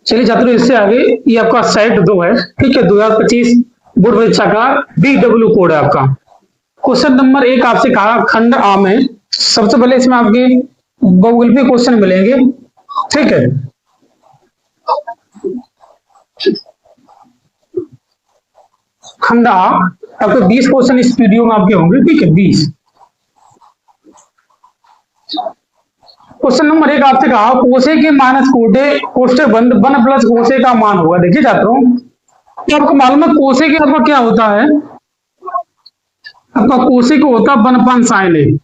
चलिए छात्रों, इससे आगे ये आपका सेट 2 है। ठीक है, 2025 बोर्ड परीक्षा का BW कोड है आपका। क्वेश्चन नंबर 1 आपसे कहा खंड आ में। सबसे पहले इसमें आपके बहुविकल्पीय क्वेश्चन मिलेंगे। ठीक है, खंड आ आपके 20 क्वेश्चन इस वीडियो में आपके होंगे। ठीक है, 20। क्वेश्चन नंबर 1 आपसे कहा कोसे के माइनस कोष्ठक बंद 1 प्लस कोसे का मान होगा। देखिए छात्रों, तो आपको मालूम है कोसे के आपका क्या होता है? आपका कोसे को होता है 1 साइन ए,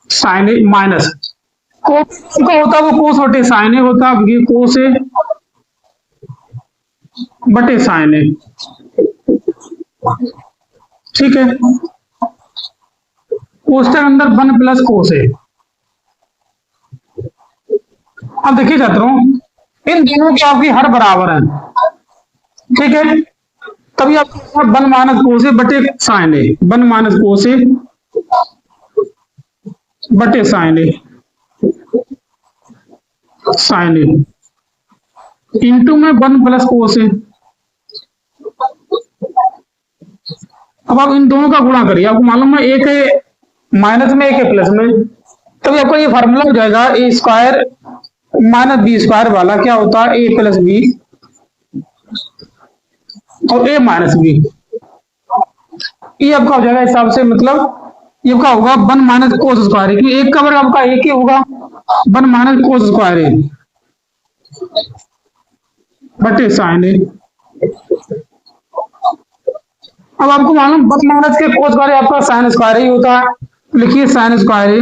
साइन ए माइनस कोस का होता है वो कोस बटे साइन ए होता है। ये कोस ए बटे साइन ए। ठीक है, कोष्ठक अंदर 1 प्लस कोस ए। अब देखिए छात्रों, इन दोनों की आपकी हर बराबर है। ठीक है, तभी आपको 1 माइनस कोस ए बटे साइन ए, 1 माइनस कोस ए बटे साइन ए, साइन ए इंटू में 1 प्लस कोस ए। अब आप इन दोनों का गुणा करिए। आपको मालूम है एक है माइनस में, एक है प्लस में, तभी आपका ये फार्मूला हो जाएगा ए स्क्वायर माइनस बी स्क्वायर वाला क्या होता है ए प्लस बी और ए माइनस बी। ये आपका हो जाएगा हिसाब से, मतलब ये आपका होगा 1 माइनस कोस स्क्वायर, क्योंकि एक का वर्ग आपका एक ही होगा, 1 माइनस कोस स्क्वायर ए बटे साइन ए। अब आपको मालूम 1 माइनस के कोस स्क्वायर आपका साइन स्क्वायर ही होता है। लिखिए साइन स्क्वायर ए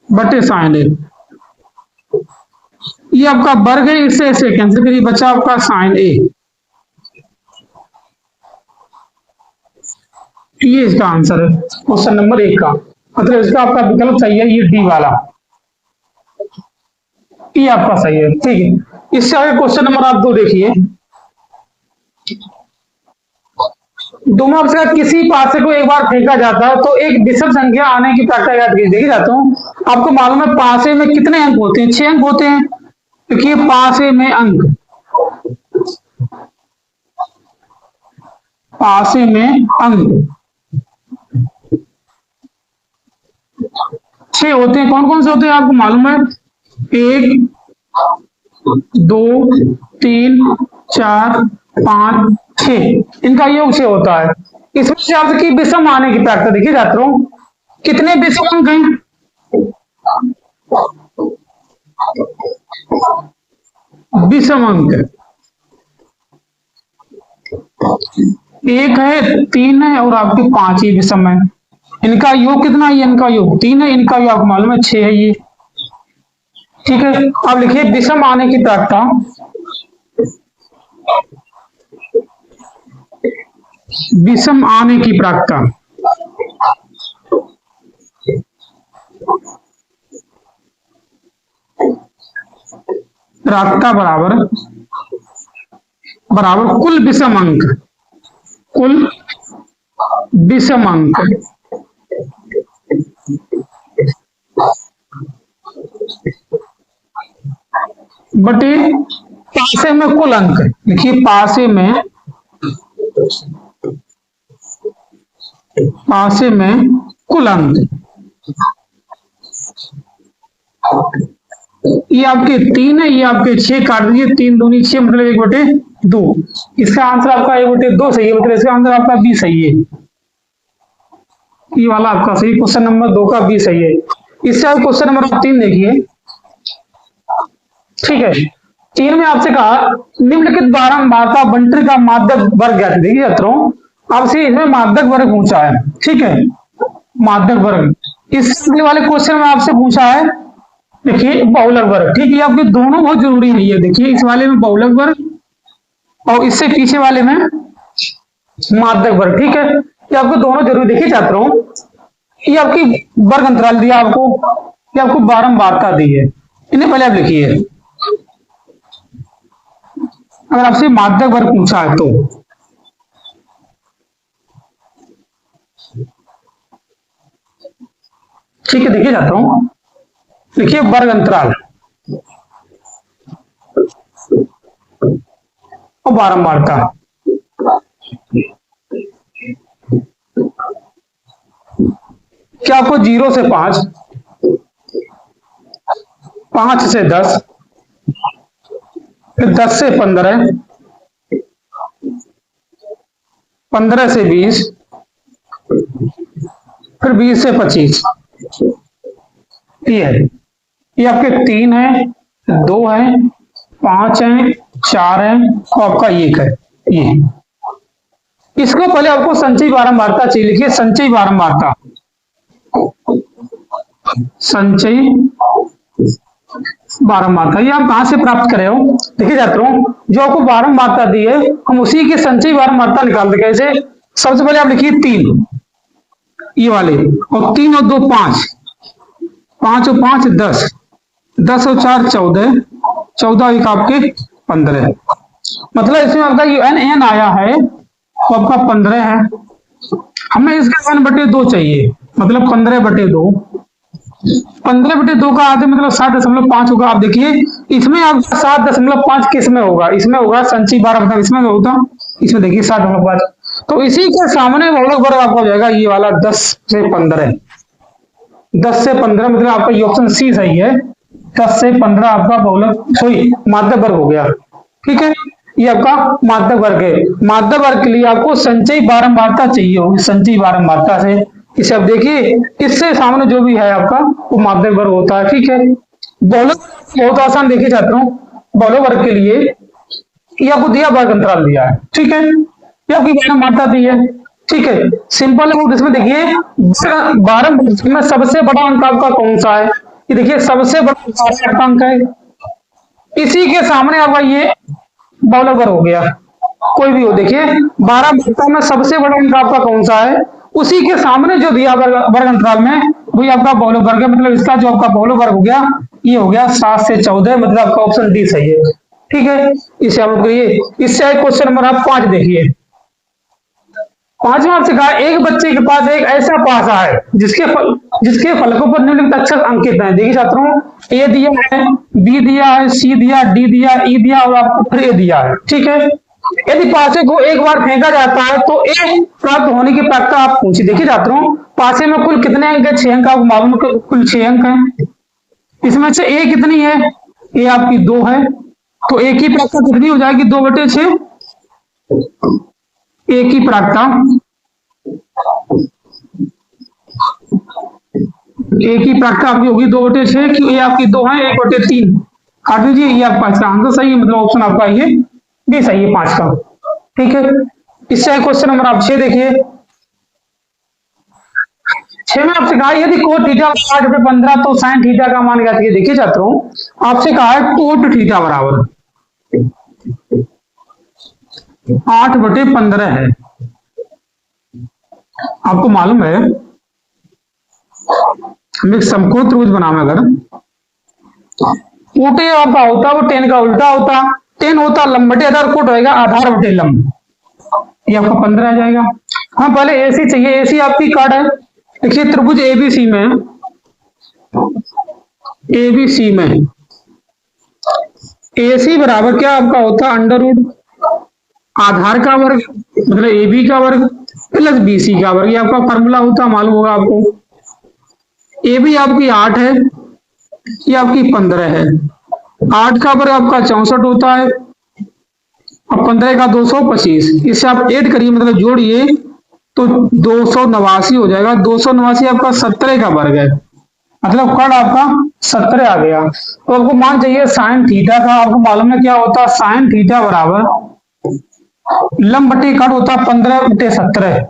बटे साइन ए। ये आपका वर्ग है, इससे ऐसे कैंसिल करिए, बचा आपका साइन ए। ये इसका आंसर है क्वेश्चन नंबर 1 का, मतलब इसका आपका विकल्प सही है, ये डी वाला, ये आपका सही है। ठीक है, इससे आगे क्वेश्चन नंबर आप 2 देखिए। दोनों आपसे किसी पासे को एक बार फेंका जाता है तो एक विषम संख्या आने की प्रक्रिया याद कीजिए। देखिए जाता हूँ, आपको मालूम है पासे में कितने अंक होते हैं? 6 अंक होते हैं। देखिए पासे में अंक, पासे में अंक 6 होते हैं। कौन कौन से होते हैं आपको मालूम है? 1 2 3 4 5 6, इनका योग 6 होता है। इसमें से आपकी विषम आने की प्रक्रिया देखिए छात्रों, कितने विषम अंक हैं? विषम अंक 1 है, 3 है और आपके 5 ही विषम है। इनका योग कितना है? इनका योग 3 है, इनका योग आपको मालूम है 6 है ये। ठीक है, अब लिखिए विषम आने की प्रक्रिया, विषम आने की प्रक्रिया प्राप्ता बराबर बराबर कुल विषम अंक, कुल विषम अंक बटे पासे में कुल अंक। देखिए पासे में कुल अंक, ये आपके 3 है, ये आपके 6 काट दीजिए, 3 दूनी 6 मतलब 1/2। इसका आंसर आपका 1/2 सही है, मतलब इसका आंसर आपका बी सही है। ये वाला आपका सही, क्वेश्चन नंबर 2 का बी सही है। इससे आप क्वेश्चन नंबर 3 देखिए। ठीक है, 3 में आपसे कहा निम्नलिखित बारंबारता बंटन का माध्यक वर्ग ज्ञात। देखिए छात्रों, आपसे इसमें माध्यक वर्ग पूछा है। ठीक है, माध्यक वर्ग इस वाले क्वेश्चन में आपसे पूछा है। देखिए बहुलक वर्ग, ठीक है, आपके दोनों बहुत जरूरी है। ये देखिए इस वाले में बहुलक वर्ग और इससे पीछे वाले में माध्यक वर्ग। ठीक है, ये आपको दोनों जरूरी। देखिए छात्रों, ये आपकी वर्ग अंतराल दिया आपको, ये आपको बारंबारता दी है, इन्हें पहले आप लिखिए। अगर आपसे माध्यक वर्ग पूछा है तो ठीक है, देखिए जाता हूं, देखिए वर्ग अंतराल और बारंबारता। क्या आपको 0 से 5, 5 से 10, फिर 10 से 15, 15 से 20, फिर 20 से 25, ये है। ये आपके 3 है, 2 है, 5 है, 4 है और आपका 1 है। ये इसको पहले आपको संचयी बारंबारता चाहिए। लिखिए संचयी बारंबारता, संचयी बारंबारता। ये आप कहां से प्राप्त करे हो? देखिए छात्रों, जो आपको बारंबारता दी है हम उसी की संचयी बारंबारता निकालते। कैसे? सबसे पहले आप लिखिए 3, ये वाले, और 3 और 2 5, 5 और 5 10, 10 और 4 14, 14 एक आपके 15। मतलब इसमें आपका एन आया है तो आपका 15 है। हमें इसका 1/2 चाहिए, मतलब 15/2। 15/2 का आधे मतलब 7.5 होगा। आप देखिए इसमें आपका 7.5 किस में होगा? इसमें होगा संचयी बारंबारता, इसमें होता, इसमें देखिए 7.5। तो इसी के सामने बहुलक वर्ग आपका हो जाएगा ये वाला 10 से 15। 10 से 15 मतलब आपका ये ऑप्शन सी सही है। 10 से 15 आपका बहुलक सॉरी माध्यक वर्ग हो गया। ठीक है, ये आपका माध्यक वर्ग है। माध्यक वर्ग के लिए आपको संचयी बारंबारता चाहिए होगी। संचयी बारंबारता से इसे आप देखिए, इससे सामने जो भी है आपका वो माध्यक वर्ग होता है। ठीक है, बहुलक बहुत आसान। देखिए छात्रों, बहुलक वर्ग के लिए ये आपको दिया, वर्ग अंतराल दिया है। ठीक है, ये आपकी बारंबारता दी है। ठीक है, सिंपल है। इसमें देखिए 12 में सबसे बड़ा अंक आपका कौन सा है? ये देखिए सबसे बड़ा अंक है। इसी के सामने आपका ये बहुलक वर्ग हो गया, कोई भी हो। देखिए 12 में सबसे बड़ा अंक आपका कौन सा है? उसी के सामने जो दिया वर्ग अंतराल में वही आपका बहुलक वर्ग है। मतलब इसका जो आपका बहुलक वर्ग हो गया ये हो गया 7 से 14। मतलब आपका ऑप्शन डी सही है। ठीक है, इसे आप करिए। इससे क्वेश्चन नंबर आप 5 देखिए। 5वां आपसे कहा, एक बच्चे के पास एक ऐसा पासा है जिसके फलकों पर निम्नलिखित अक्षर अंकित हैं। देखिए छात्रों, ए दिया है, बी दिया है, सी दिया, डी दिया, ई दिया और आपको फिर ए दिया है। ठीक है, यदि पासे को एक बार फेंका जाता है तो ए प्राप्त होने की प्राप्यता आप पूछिए। देखिए छात्रों, पासे में कुल कितने अंक है? 6 अंक। आपको मालूम है कुल 6 अंक है। इसमें से ए कितनी है? ए आपकी 2 है। तो ए की प्राप्यता कितनी हो जाएगी? 2/6। ए की प्राप्यता, ए की प्राप्यता आपकी होगी 2/6, कि ए आपकी 2 है, 1/3 काट दीजिए। ये आपका इसका आंसर सही है। मतलब ऑप्शन आपका ये भी सही है 5 का। ठीक है, इससे क्वेश्चन नंबर आप 6 देखिए। 6 में आपसे कहा, यदि कोट थीटा 8/15 तो साइन थीटा का मान ज्ञात कीजिए। देखिए छात्रों, आपसे कहा है कोट थीटा बराबर 8/15 है। आपको मालूम है हम एक समकोण त्रिभुज बनावे, अगर कोट आपका होता वो टेन का उल्टा होता। टेन होता लंब बटे आधार, कोट होगा आधार बटे लंब। ये आपका 15 आ जाएगा। हाँ, पहले एसी चाहिए। एसी आपकी कार्ड है। देखिए त्रिभुज एबीसी में एसी बराबर क्या आपका होता? अंडर रूट आधार का वर्ग मतलब एबी का वर्ग प्लस बीसी का वर्ग। ये आपका फॉर्मूला होता, मालूम होगा आपको। ए भी आपकी 8 है, ये आपकी 15 है। 8 का वर्ग आपका 64 होता है और 15 का 225। इसे आप ऐड करिए, मतलब जोड़िए तो 289 हो जाएगा। 289 आपका 17 का वर्ग है। मतलब कर्ण आपका 17 आ गया। तो आपको मान चाहिए साइन थीटा का। आपको मालूम है क्या होता? साइन थीटा बराबर लंब बटे कर्ण होता 15/17।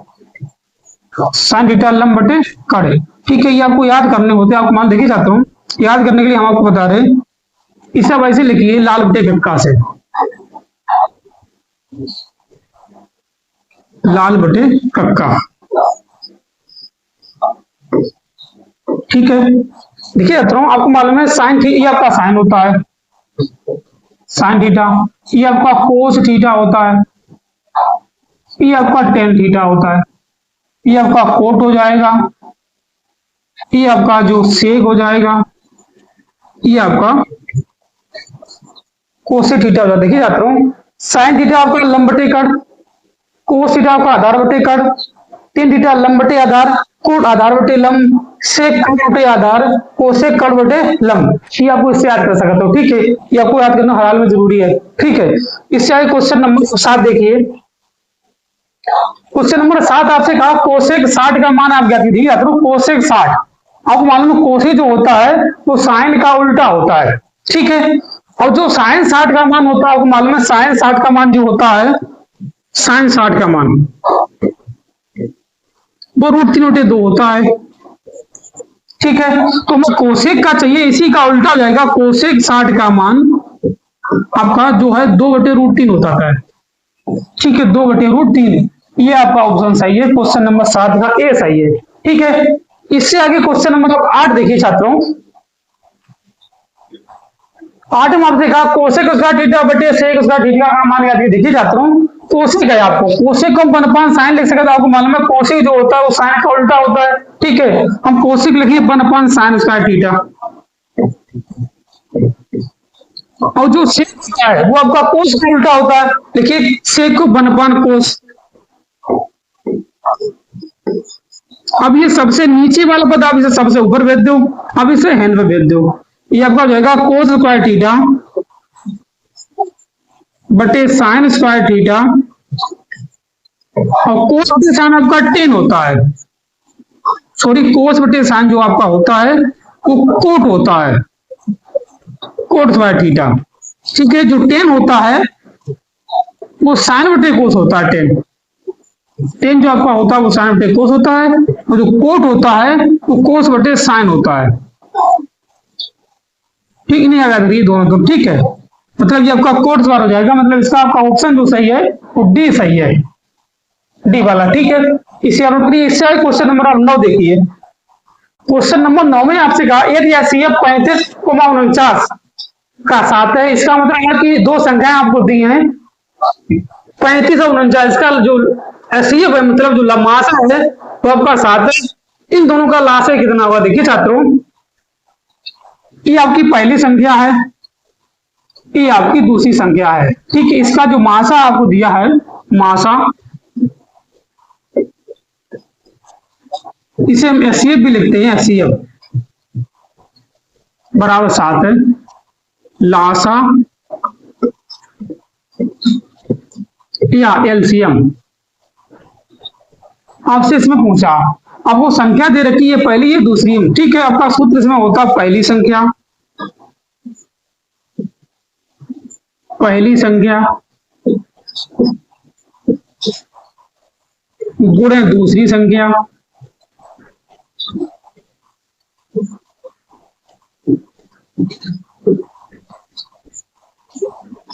साइन थीटा लंब बटे कर्ण। ठीक है, ये आपको याद करने होते हैं। आपको मान देखिए चाहता हूँ, याद करने के लिए हम आपको बता रहे हैं। इसे आप ऐसे लिखिए लाल बटे कक्का से, लाल बटे कक्का। ठीक है, देखिए आपको मालूम है साइन थीटा, ये आपका साइन होता है साइन थीटा, ये आपका कोस थीटा होता है, ये आपका टेन थीटा होता है, ये आपका कोट हो जाएगा, ये आपका जो सेक हो जाएगा, ये आपका कोसेक थीटा हो जाता है। देखिए छात्रों, साइन थीटा आपका लंब बटे कट, कोस थीटा आपका आधार बटे कट, टेन थीटा लंब बटे आधार, कोट आधार बटे लंब, सेक कट बटे आधार, कोसेक कट बटे लंब। ये आपको इससे याद कर सकते हो, ठीक है। ये आपको याद करना हर हाल में जरूरी है, ठीक है। इससे आगे क्वेश्चन नंबर 7 देखिए। क्वेश्चन नंबर 7 आपसे कहा कोसेक 60 का मान आप ज्ञात कीजिए। कोसेक 60 आपको मालूम है, कोसेक जो होता है वो साइन का उल्टा होता है, ठीक है। और जो साइन 60 का मान होता है, आपको मालूम है साइन 60 का मान जो होता है, साइन 60 का मान वो √3/2 होता है, ठीक है। तो हमें कोसेक का चाहिए, इसी का उल्टा हो जाएगा। कोसेक 60 का मान आपका जो है 2/√3 होता है, ठीक है। 2/√3 ये आपका ऑप्शन सही है, क्वेश्चन नंबर 7 का ए सही है, ठीक है। इससे आगे क्वेश्चन नंबर 8 देखिए छात्रों। 8 में आपसे कहा कोसेक स्क्वायर थीटा बटे सेक स्क्वायर थीटा का मान याद कीजिए। देखिए छात्रों, कोसेक है, आपको कोसेक को 1/, साइन लिख सकते, आपको मालूम है कोसेक जो होता है वो साइन का उल्टा होता है, ठीक है। हम कोसेक लिखिए 1/, साइन स्क्वायर थीटा। और जो सेक है वो आपका कोस का उल्टा होता है, देखिए सेक को 1/, कोस। अब ये सबसे नीचे वाला पद आप इसे सबसे ऊपर भेज दो, अब इसे हैंड पे भेज दो। ये आपका हो जाएगा कोस स्क्वायर थीटा बटे साइन स्क्वायर थीटा, और कोस बटे साइन आपका 10 होता है। सॉरी, कोस बटे साइन जो आपका होता है वो कोट होता है, कोट स्क्वायर थीटा, ठीक है। जो 10 होता है वो साइन बटे कोस होता है। 10 जो आपका होता है वो साइन बटे कोस होता है, और जो कोट होता है वो कोस बटे साइन होता है, ठीक नहीं आएगा ये दोनों तो, ठीक है। मतलब ये आपका कोट स्क्वायर हो जाएगा, मतलब इसका आपका ऑप्शन जो सही है वो डी सही है, डी वाला, ठीक है। इसे आप इससे क्वेश्चन नंबर 9 देखिए। क्वेश्चन नंबर 9 में आपसे कहा एक एचसीएफ 35,49 का 7 है। इसका मतलब है कि दो संख्याएं आपको दी हैं 35 और 49, इसका जो एचसीएफ है मतलब जो लमासा है तो आपका 7 है। इन दोनों का लासा कितना होगा? देखिए छात्रों, ये आपकी पहली संख्या है, ये आपकी दूसरी संख्या है, ठीक है। इसका जो मासा आपको दिया है, मासा, इसे हम एचसीएफ भी लिखते हैं, एचसीएफ बराबर 7 है। लासा या एलसीएम आपसे इसमें पूछा, अब वो संख्या दे रखी है पहली है दूसरी है, ठीक है। आपका सूत्र इसमें होता है पहली संख्या गुणे दूसरी संख्या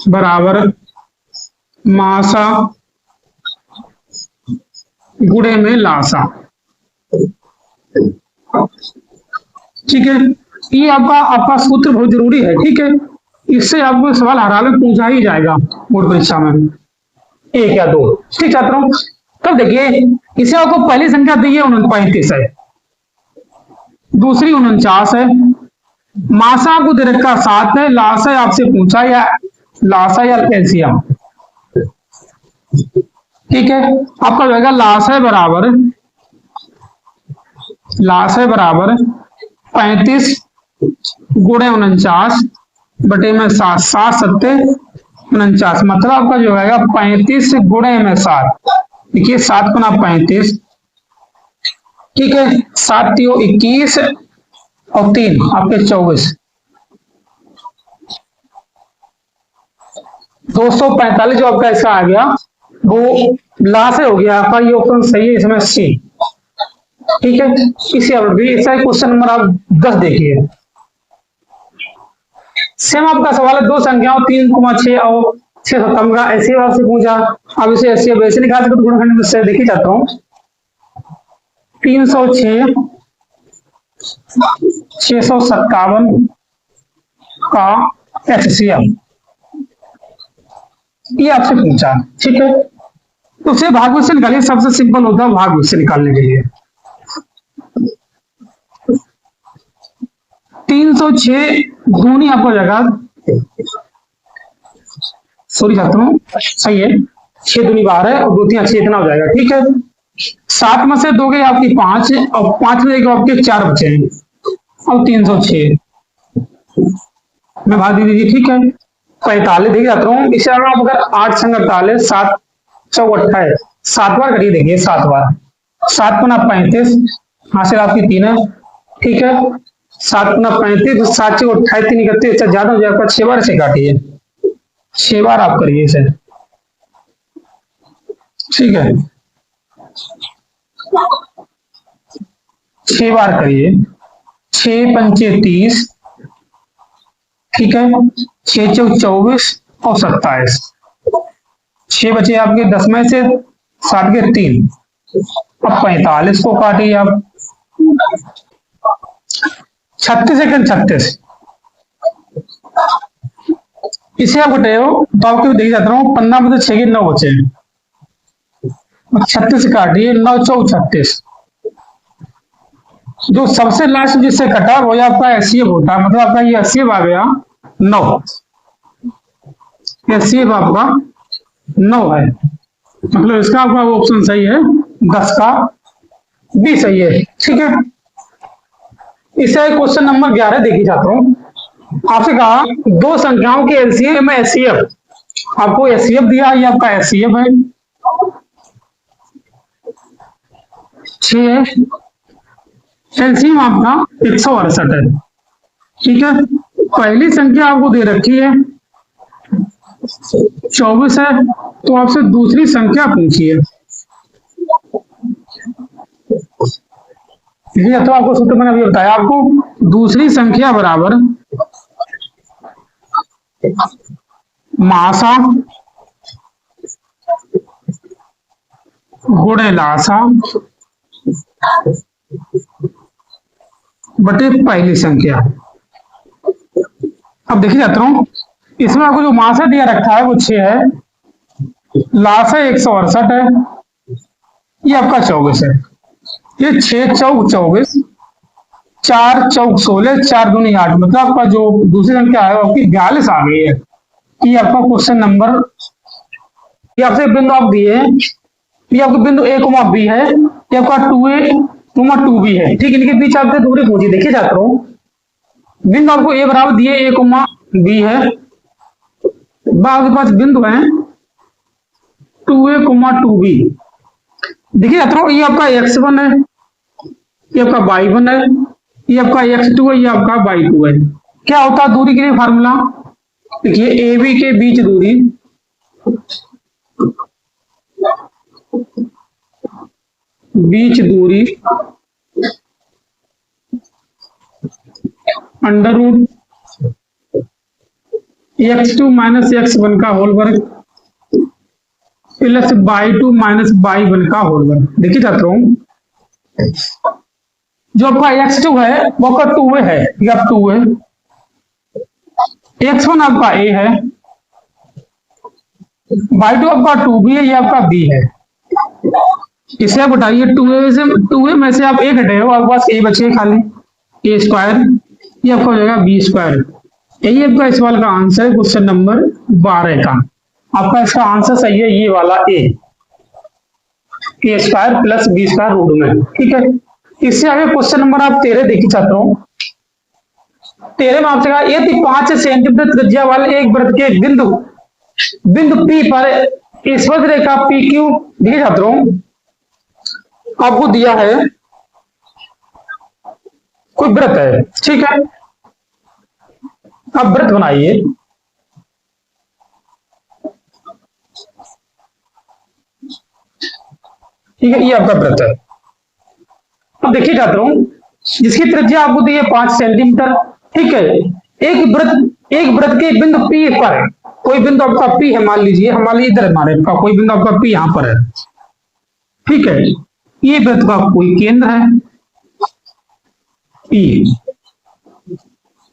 बराबर मासा गुणे में लासा, ठीक है। ये आपका सूत्र बहुत जरूरी है, ठीक है। इससे आपको सवाल हर हाल में पूछा ही जाएगा बोर्ड परीक्षा में, 1 या 2, ठीक छात्रों। तब देखिए, इसे आपको पहली संख्या दी है 35 है, दूसरी 49 है, मासा आपको दे रखा 7 है, लासा आपसे पूछा या लासा या एलसीएम, ठीक है। आपका जाएगा लासा बराबर 35 गुणे 49 बटे में 7, 7 सत्ते 49, मतलब आपका जो है 35 गुणे में 7, देखिए 7 गुना 35, ठीक है। 7 3 21 और 3 आपके 24, 245 जो आपका इसका आ गया वो लास्ट हो गया आपका। ये ऑप्शन सही है इसमें, सी, ठीक है। इसी इसका क्वेश्चन नंबर आप 10 देखिए। सेम आपका सवाल है, दो संख्याओं 3,6 और 6 का ऐसे आपसे पूछा। अब इसे ऐसे वैसे निकाल सकते गुणनखंड में से, देखिए चाहता हूँ 306 657 का एचसीएफ ये आपसे पूछा, ठीक है। तो उसे भागवत से निकालिए, सबसे सिंपल होता है भागवत से निकालने के लिए। 306 दूनी आपको हो जाएगा, सॉरी छात्रों, सही है, 6 दूनी 12 है और 2 3 6, इतना हो जाएगा। ठीक है, 7 में से 2 गई आपकी 5 और 5 में आपके 4 बचे हैं, अब 306 में भाग दे दीजिए। ठीक है, 45 देखिए जाता हूँ। इसे आप अगर 8 संग 48, 7 चौ 28, 7 बार करिए, देखिए 7 बार, 7 गुना 35, हासिल आपकी 3 है। ठीक है, 7 गुना 35, 7 से 28, 3 31, इससे ज्यादा हो जाएगा, 6 बार से काटिए, 6 बार आप करिए इसे। ठीक है, 6 बार करिए, 6 पंचे 30, ठीक है, 6 चौक 24 और 27, 6 बचे आपके 10 में से, 7 के 3, अब 45 को काटिए आप, 36 सेकंड 36, इसे आप घटे हो तो आपको देख जाता हूँ, 15 में से 6 के 9 बचे, 36 काटिए, 9 चौक 36, जो सबसे लास्ट जिससे कटा वो आपका एससीएफ होता है, मतलब आपका ये एससीएफ आ गया 9, एससीएफ आपका 9 है, मतलब इसका आपका ऑप्शन सही है, 10 का बी सही है। ठीक है, इसे क्वेश्चन नंबर 11 देखी जाता हूँ। आपसे कहा दो संख्याओं के एलसीएम में एचसीएफ, आपको एचसीएफ दिया, ये आपका एचसीएफ है 6, एलसीएम आपका 168 है। ठीक है, पहली संख्या आपको दे रखी है 24 है, तो आपसे दूसरी संख्या पूछी है। तो आपको सूत्र मैंने अभी बताया आपको, दूसरी संख्या बराबर मासा गुणे लासा बटे पहली संख्या। अब देखिए जाता हूं, इसमें आपको जो मासा दिया रखा है वो 6 है, लासा 168 है, ये आपका 24 है, ये 6 चौक 24, 4 चौक 16, 4 दूनी 8, मतलब आपका जो दूसरी संख्या है वो आपकी 42 आ गई है। ये आपका क्वेश्चन नंबर, ये आपसे बिंदु आप दिए, ये आपका बिंदु ए कुमा बी है, ये आपका 2a कुमा 2b है। ठीक है, इनके बीच आपसे दूरी पूछी, देखिए जाता हूं, बिंदु आपको ए बराबर दिए, ए कुमा बी है, आपके पास बिंदु है 2a कुमा 2b, देखिए जाता हूं, ये आपका x1 है, ये आपका y1 है, ये आपका x2 है, ये आपका y2 है। क्या होता है दूरी के लिए फार्मूला, देखिए ए बी के बीच दूरी under root x2 minus x1 का होल वर्ग प्लस y2 माइनस y1 का होल वर्ग। देखिए जाता हूं, जो आपका x2 है वो आपका 2a है, ये आप 2a, x1 आपका a है, y2 आपका 2b है, ये आपका b है। इसे आप बताइए 2a में से आप a घटे हो, आपके पास a बचे खाली, a स्क्वायर, ये आपका हो जाएगा b स्क्वायर। यही आपका इस सवाल का आंसर है, क्वेश्चन नंबर 12 का। आपका इसका आंसर सही है ये वाला a square plus b square root में। ठीक है, इससे आगे क्वेश्चन नंबर आप 13 देखी चाहता हूँ। 13 में आपसे कहा यदि 5 सेंटीमीटर त्रिज्या वाले एक वृत्त के बिंदु P पर स्पर्श रेखा PQ दिखे छात्रों, आपको दिया है कोई वृत्त है। ठीक है, आप वृत्त बनाइए, ठीक है, ये आपका वृत्त है। अब देखिए छात्रों, जिसकी त्रिज्या आपको दी है 5 सेंटीमीटर। ठीक है, एक वृत्त के बिंदु P पर, कोई बिंदु आपका P है, मान लीजिए इधर हमारे का कोई बिंदु आपका P यहां पर है। ठीक है, ये वृत्त का कोई केंद्र है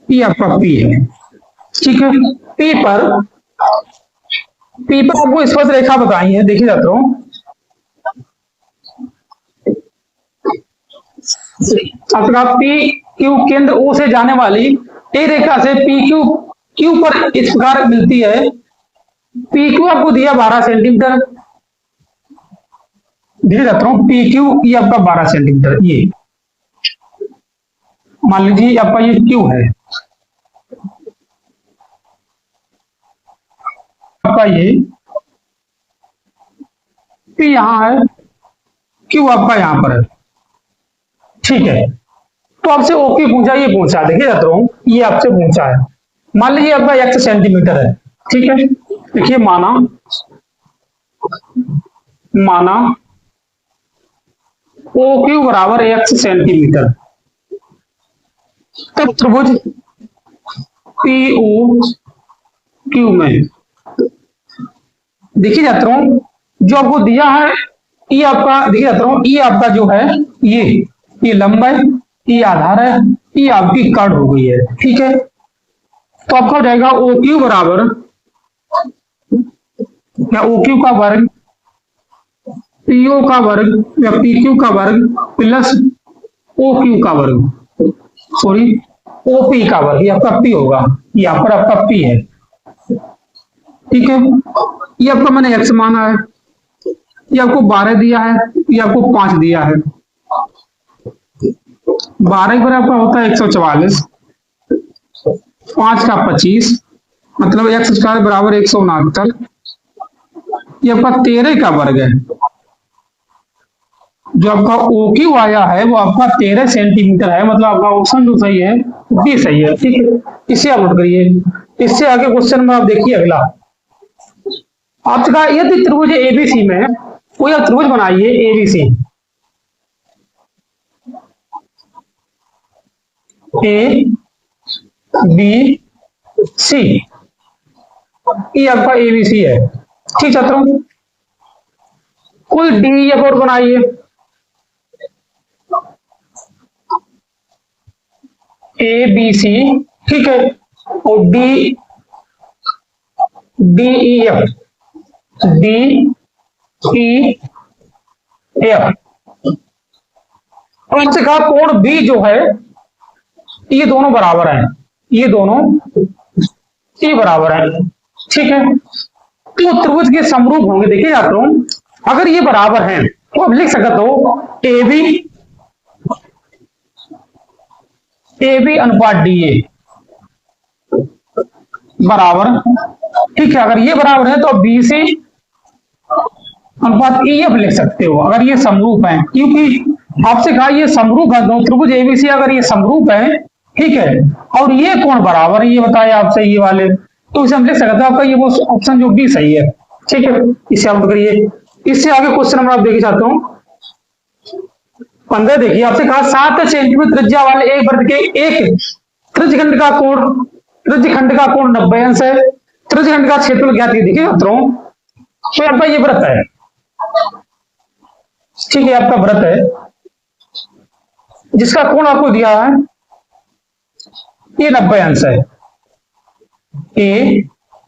P आपका P है। ठीक है, P पर आपको स्पर्श रेखा बताई है, देखिए जाता हूं, आपका P Q केंद्र O से जाने वाली ए रेखा से पी क्यू क्यू पर इस प्रकार मिलती है। पी क्यू आपको दिया 12 सेंटीमीटर, धीरे रख रहा हूं, पी क्यू ये आपका 12 सेंटीमीटर, ये मान लीजिए आपका ये क्यू है, आपका ये पी यहां है, क्यू आपका यहां पर है, ठीक है। तो आपसे ओके पूछा, ये पूछा, देखिए जाता हूं, ये आपसे पूछा है, मान लीजिए आपका x सेंटीमीटर है, ठीक है। देखिए माना ओ क्यू बराबर x सेंटीमीटर, तब त्रिभुज पी ओ क्यू में देखिए जाता हूं, जो आपको दिया है ये आपका, देखिए जाता हूं, ये आपका जो है ये लंब है, ये आधार है, ये आपकी कर्ण हो गई है, ठीक है। तो आपका हो जाएगा ओ क्यू बराबर, या ओ क्यू का वर्ग पीओ का वर्ग या पी क्यू का वर्ग प्लस ओ क्यू का वर्ग, सॉरी ओपी का वर्ग, ये आपका पी होगा, ये यहाँ पर आपका पी है, ठीक है। ये आपका मैंने एक्स माना है, ये आपको 12 दिया है, ये आपको 5 दिया है, 12 पर आपका होता है 144, 5 का 25, मतलब एक्स स्क्वायर बराबर 169, ये आपका 13 का वर्ग है। जो आपका ओ क्यू आया है वो आपका 13 सेंटीमीटर है, मतलब आपका ऑप्शन जो सही है बी सही है, ठीक है। इसे आप नोट करिए। इससे आगे क्वेश्चन में आप देखिए अगला, आपसे कहा यदि त्रिभुज एबीसी में कोई आप त्रिभुज बनाइए, एबीसी, ए बी सी, ये आपका एबीसी है, ठीक छात्रों। कोई डी या और बनाइए, ए बी सी, ठीक है, और D D E F, D E F, और इनसे कहा कोण बी जो है ये दोनों बराबर हैं, ये दोनों ये बराबर हैं, ठीक है। तो त्रिभुज के समरूप होंगे, देखिए जाता हूं, अगर ये बराबर हैं तो आप लिख सकते हो ए बी अनुपात डी ए बराबर, ठीक है। अगर ये बराबर है तो बी सी अनुपात ई एफ लिख सकते हो, अगर ये समरूप है, क्योंकि आपसे कहा ये समरूप है, दो त्रिभुज एबीसी अगर ये समरूप है, ठीक है, और ये कोण बराबर है, ये बताया आपसे ये वाले, तो इसे हम लिख सकते हैं आपका ये वो ऑप्शन जो बी सही है, ठीक है। इसे आप करिए। इससे आगे क्वेश्चन नंबर आप देखना चाहता हूं 15, देखिए आपसे कहा 7 सेंटीमीटर त्रिज्या वाले एक वृत्त के एक त्रिज्यखंड का कोण 90 अंश है, त्रिज्यखंड का क्षेत्रफल ज्ञात कीजिए। देखिए छात्रों, तो आपका ये वृत्त है, ठीक है, आपका वृत्त है जिसका कोण आपको दिया है ये 90 अंश है, ए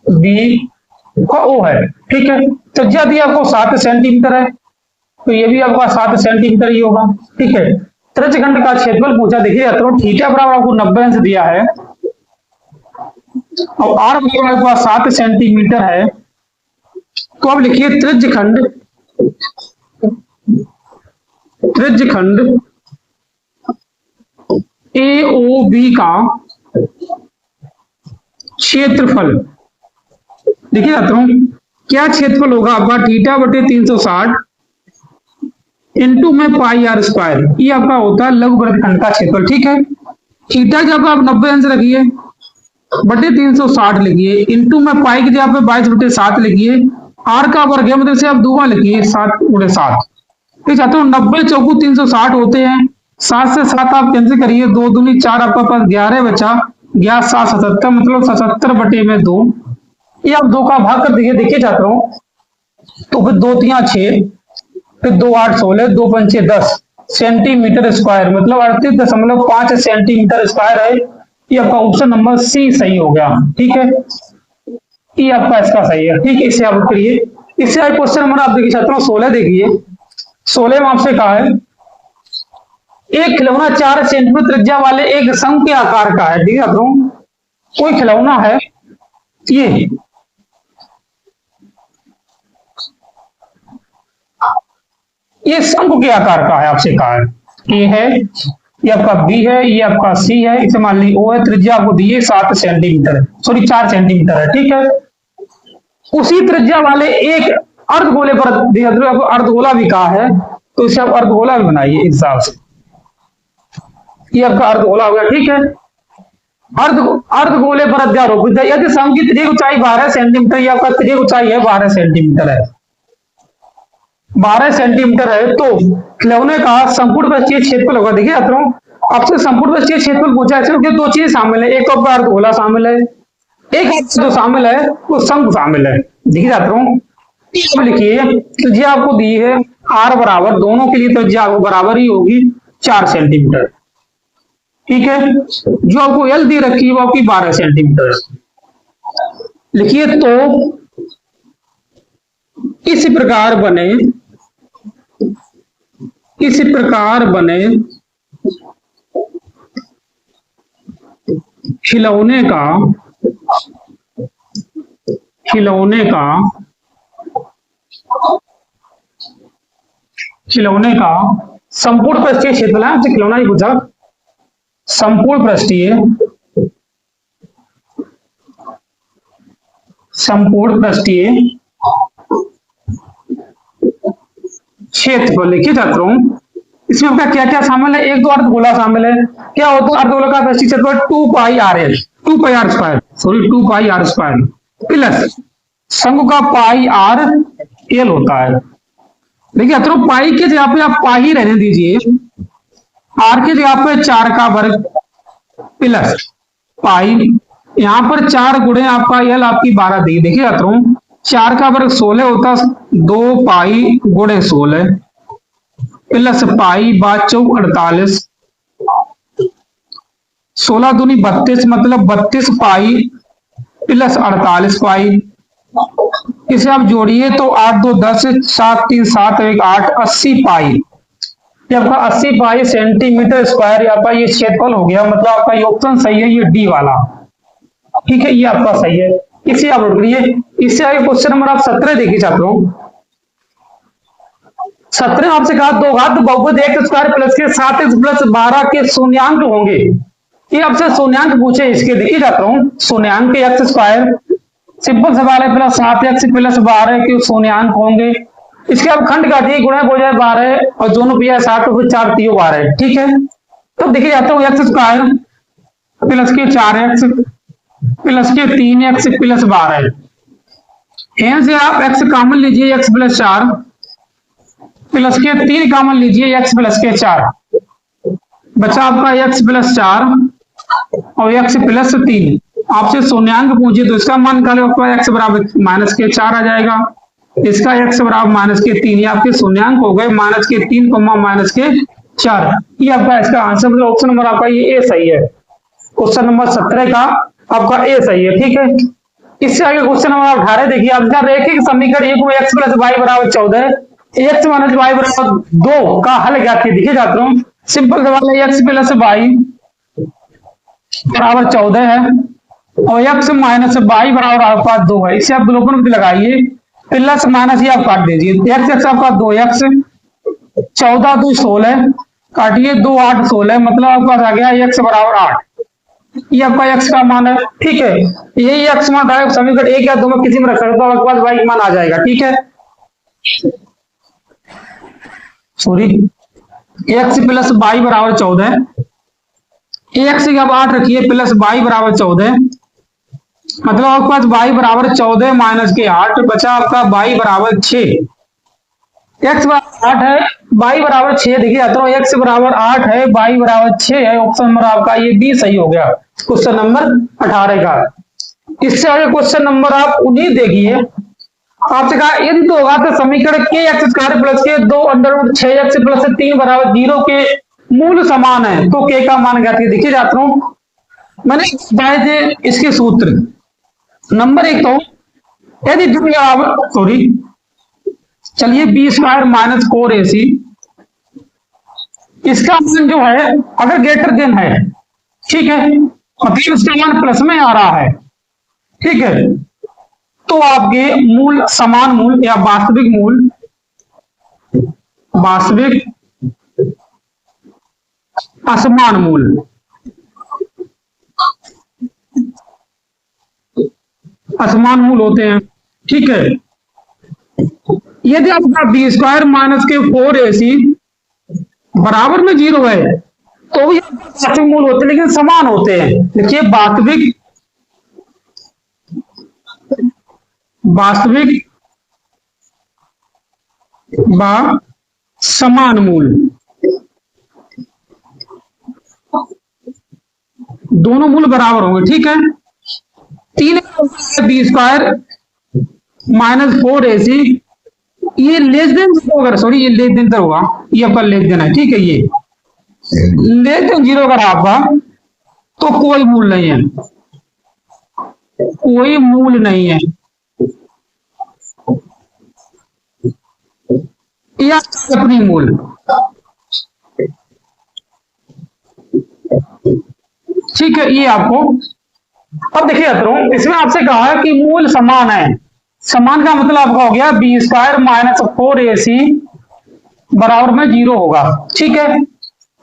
बी का ओ है, ठीक है। त्रिज्या दी आपको 7 सेंटीमीटर है, तो ये भी आपका 7 सेंटीमीटर ही होगा, ठीक है। त्रिज्यखंड का क्षेत्रफल पूछा, देखिए थीटा बराबर आपको 90 अंश दिया है और आर बराबर आपको 7 सेंटीमीटर है, तो अब लिखिए त्रिज्यखंड ए ओ बी का क्षेत्रफल, देखिए क्या क्षेत्रफल होगा आपका थीटा बटे 360 इंटू में पाई आर स्क्वायर, ये आपका होता है लघु वृत्तखंड का क्षेत्रफल, ठीक है। थीटा जब आप 90 अंश रखिए बटे 360 लिखिए, इंटू में पाई की जगह पे 22/7 लिखिए, आर का वर्ग है मतलब से आप दूसरा लिखिए 7/7, ठीक है। तो 90 चौकू 360 होते हैं, 7 से 7 आप कैंसिल करिए, 2 दूनी 4 आपका पास 11 बचा, 11 7 77 मतलब 77 बटे में 2, ये आप 2 का भाग कर देखिए, देखिए चाहता हूं, तो फिर 2 3 6, फिर 2 8 16, 2 5 10 सेंटीमीटर स्क्वायर, मतलब 38.5 सेंटीमीटर स्क्वायर है, ये आपका ऑप्शन नंबर सी सही हो गया, ठीक है। ये आपका इसका सही है, ठीक है। इसे आप करिए। इससे आगे क्वेश्चन नंबर आप देखिए छात्रों 16, देखिए 16 में आपसे कहा है एक खिलौना 4 सेंटीमीटर त्रिज्या वाले एक शंख के आकार का है, ठीक है। कोई खिलौना है, ये शंख के आकार का है, आपसे कहा है। ये है, ये आपका बी है, ये आपका सी है, इसे मान ली ओ है, त्रिज्या आपको दी है 7 सेंटीमीटर, सॉरी 4 सेंटीमीटर है, ठीक है। उसी त्रिज्या वाले एक अर्धगोले पर आपको अर्धगोला भी कहा है, तो इसे आप अर्धगोला भी बनाइए इस हिसाब से। ये आपका अर्धगोला हो गया, ठीक है। अर्धगोले पर अध्यारोपित है, यदि शंख की त्रिज्या ऊंचाई 12 सेंटीमीटर, या आपका त्रिज्या ऊंचाई है 12 सेंटीमीटर है, 12 सेंटीमीटर है, तो खिलौने का संपूर्ण पृष्ठीय क्षेत्रफल होगा। देखिए छात्रों, आपसे संपूर्ण पृष्ठीय क्षेत्रफल पूछा है, क्योंकि 2 चीज शामिल है, एक तो आपका अर्धगोला शामिल है, एक जो शामिल है वो शंख शामिल है। देखिए छात्रों, लिखिए त्रिज्या आपको दी है आर बराबर, दोनों के लिए त्रिज्या आपको बराबर ही होगी 4 सेंटीमीटर, ठीक है। जो आपको एल दी रखी है वो आपकी 12 सेंटीमीटर। लिखिए तो इस प्रकार बने खिलौने का संपूर्ण पृष्ठीय क्षेत्रफल है, आपसे खिलौना ही पूछा, संपूर्ण पृष्ठीय क्षेत्रफल। लिखिए छात्रों, इसमें आपका क्या क्या शामिल है, एक तो अर्धगोला शामिल है। क्या होता है अर्धगोला का पृष्ठीय क्षेत्रफल? 2 पाई आर स्क्वायर प्लस शंकु का पाई आर एल होता है। देखिए छात्रों, पाई के जगह पे आप पाई ही रहने दीजिए, आर के जगह पे 4 का वर्ग प्लस पाई, यहां पर 4 गुणे आपका एल आपकी 12 दी। देखिए छात्रों, 4 का वर्ग 16 होता, 2 पाई गुणे 16 प्लस पाई 5 48, 16 दूनी 32, मतलब 32 पाई प्लस 48 पाई। इसे आप जोड़िए तो 8 2 10, 7 3 7 1 8, 80 पाई। ये आपका 80 पाई सेंटीमीटर स्क्वायर आपका ये क्षेत्रफल हो गया। मतलब आपका ये ऑप्शन सही है, ये डी वाला, ठीक है, ये आपका सही है। इसे आप नोट करिए। इससे आगे क्वेश्चन नंबर आप 17 देखिए छात्रों। 17 आपसे कहा दो घात बहुपद x स्क्वायर प्लस के 7x प्लस 12 के शून्यांक होंगे। ये आपसे शून्यांक पूछे इसके, देखिए छात्रों, शून्यांक के x स्क्वायर सिंपल सवाल है, प्लस 7x प्लस 12 के शून्यांक होंगे। इसके अब खंड काटिए, गुणा हो जाए 12 और दोनों पिया 7 तो फिर 4 3 12, ठीक है। तो देखिए जाता हूँ x स्क्वायर प्लस के 4x प्लस के 3x प्लस 12, यहां से आप x कॉमन लीजिए, x प्लस 4 प्लस के 3 कॉमन लीजिए, x प्लस के 4, बचा आपका x प्लस 4 और x प्लस 3। आपसे शून्यांक पूछे तो इसका मान निकालो, आपका x बराबर माइनस के 4 आ जाएगा, इसका x बराबर माइनस के 3। ये आपके शून्यांक हो गए माइनस के 3 माइनस के 4। ये आपका इसका आंसर, मतलब ऑप्शन नंबर आपका ये ए सही है। क्वेश्चन नंबर 17 का आपका ए सही है, ठीक है। इससे आगे क्वेश्चन नंबर 18 देखिए। आपका रैखिक समीकरण एक में x प्लस वाई बराबर 14, x माइनस वाई बराबर 2 का हल क्या थे। देखिए छात्रों, सिंपल सवाल है, x प्लस वाई बराबर 14 है और x माइनस वाई बराबर आपका 2 है। इसे आप विलोपन लगाइए, प्लस माइनस ये आप काट दीजिए, x आपका 2x, 14 2 16 काटिए, 2 8 16, मतलब आपका आ गया x बराबर 8। ये आपका x का मान है, ठीक है। यही x मान है, समीकरण 1 या 2 में किसी में रख सकते हो, उसके बाद y मान आ जाएगा, ठीक है। सॉरी, x प्लस वाई बराबर 14, x की आप 8 रखिए प्लस वाई बराबर 14, मतलब आपके पास y बराबर 14 माइनस के 8, बचा आपका y बराबर 6। x बराबर 8 है, y बराबर 6। देखिए छात्रों, x बराबर 8 है, y बराबर 6 है। ऑप्शन नंबर आपका ये बी सही हो गया, क्वेश्चन नंबर 18 का। इससे आगे क्वेश्चन नंबर आप 19 देखिए। आपसे कहा इन दो घात समीकरण के एक्स स्क्वायर प्लस के 2 अंडर रूट 6x प्लस 3 बराबर 0 के मूल समान है, तो k का मान क्या है। देखिए छात्रों, मैंने बताए थे इसके सूत्र। नंबर 1 तो यदि चलिए बी स्क्वायर माइनस 4ac इसका मान जो है अगर ग्रेटर देन है, ठीक है, मतलब इसका मान प्लस में आ रहा है, ठीक है, तो आपके मूल समान मूल या वास्तविक मूल, वास्तविक असमान मूल, असमान मूल होते हैं, ठीक है। यदि आपका बी स्क्वायर माइनस के 4ac बराबर में 0 है तो भी वास्तविक मूल होते हैं, लेकिन समान होते हैं। देखिए वास्तविक, वास्तविक व समान मूल दोनों मूल बराबर होंगे, ठीक है। 3 बी स्क्वायर माइनस 4ac ये लेस देन अगर सॉरी ये लेस देन होगा, ये आपका लेस देन है, ठीक है, ये लेस देन 0 अगर आपका तो कोई मूल नहीं है, कोई मूल नहीं है, या अपनी मूल, ठीक है, ये आपको। अब देखिए छात्रों इसमें आपसे कहा है कि मूल समान है, समान का मतलब आपका हो गया बी स्क्वायर माइनस 4ac बराबर में 0 होगा, ठीक है।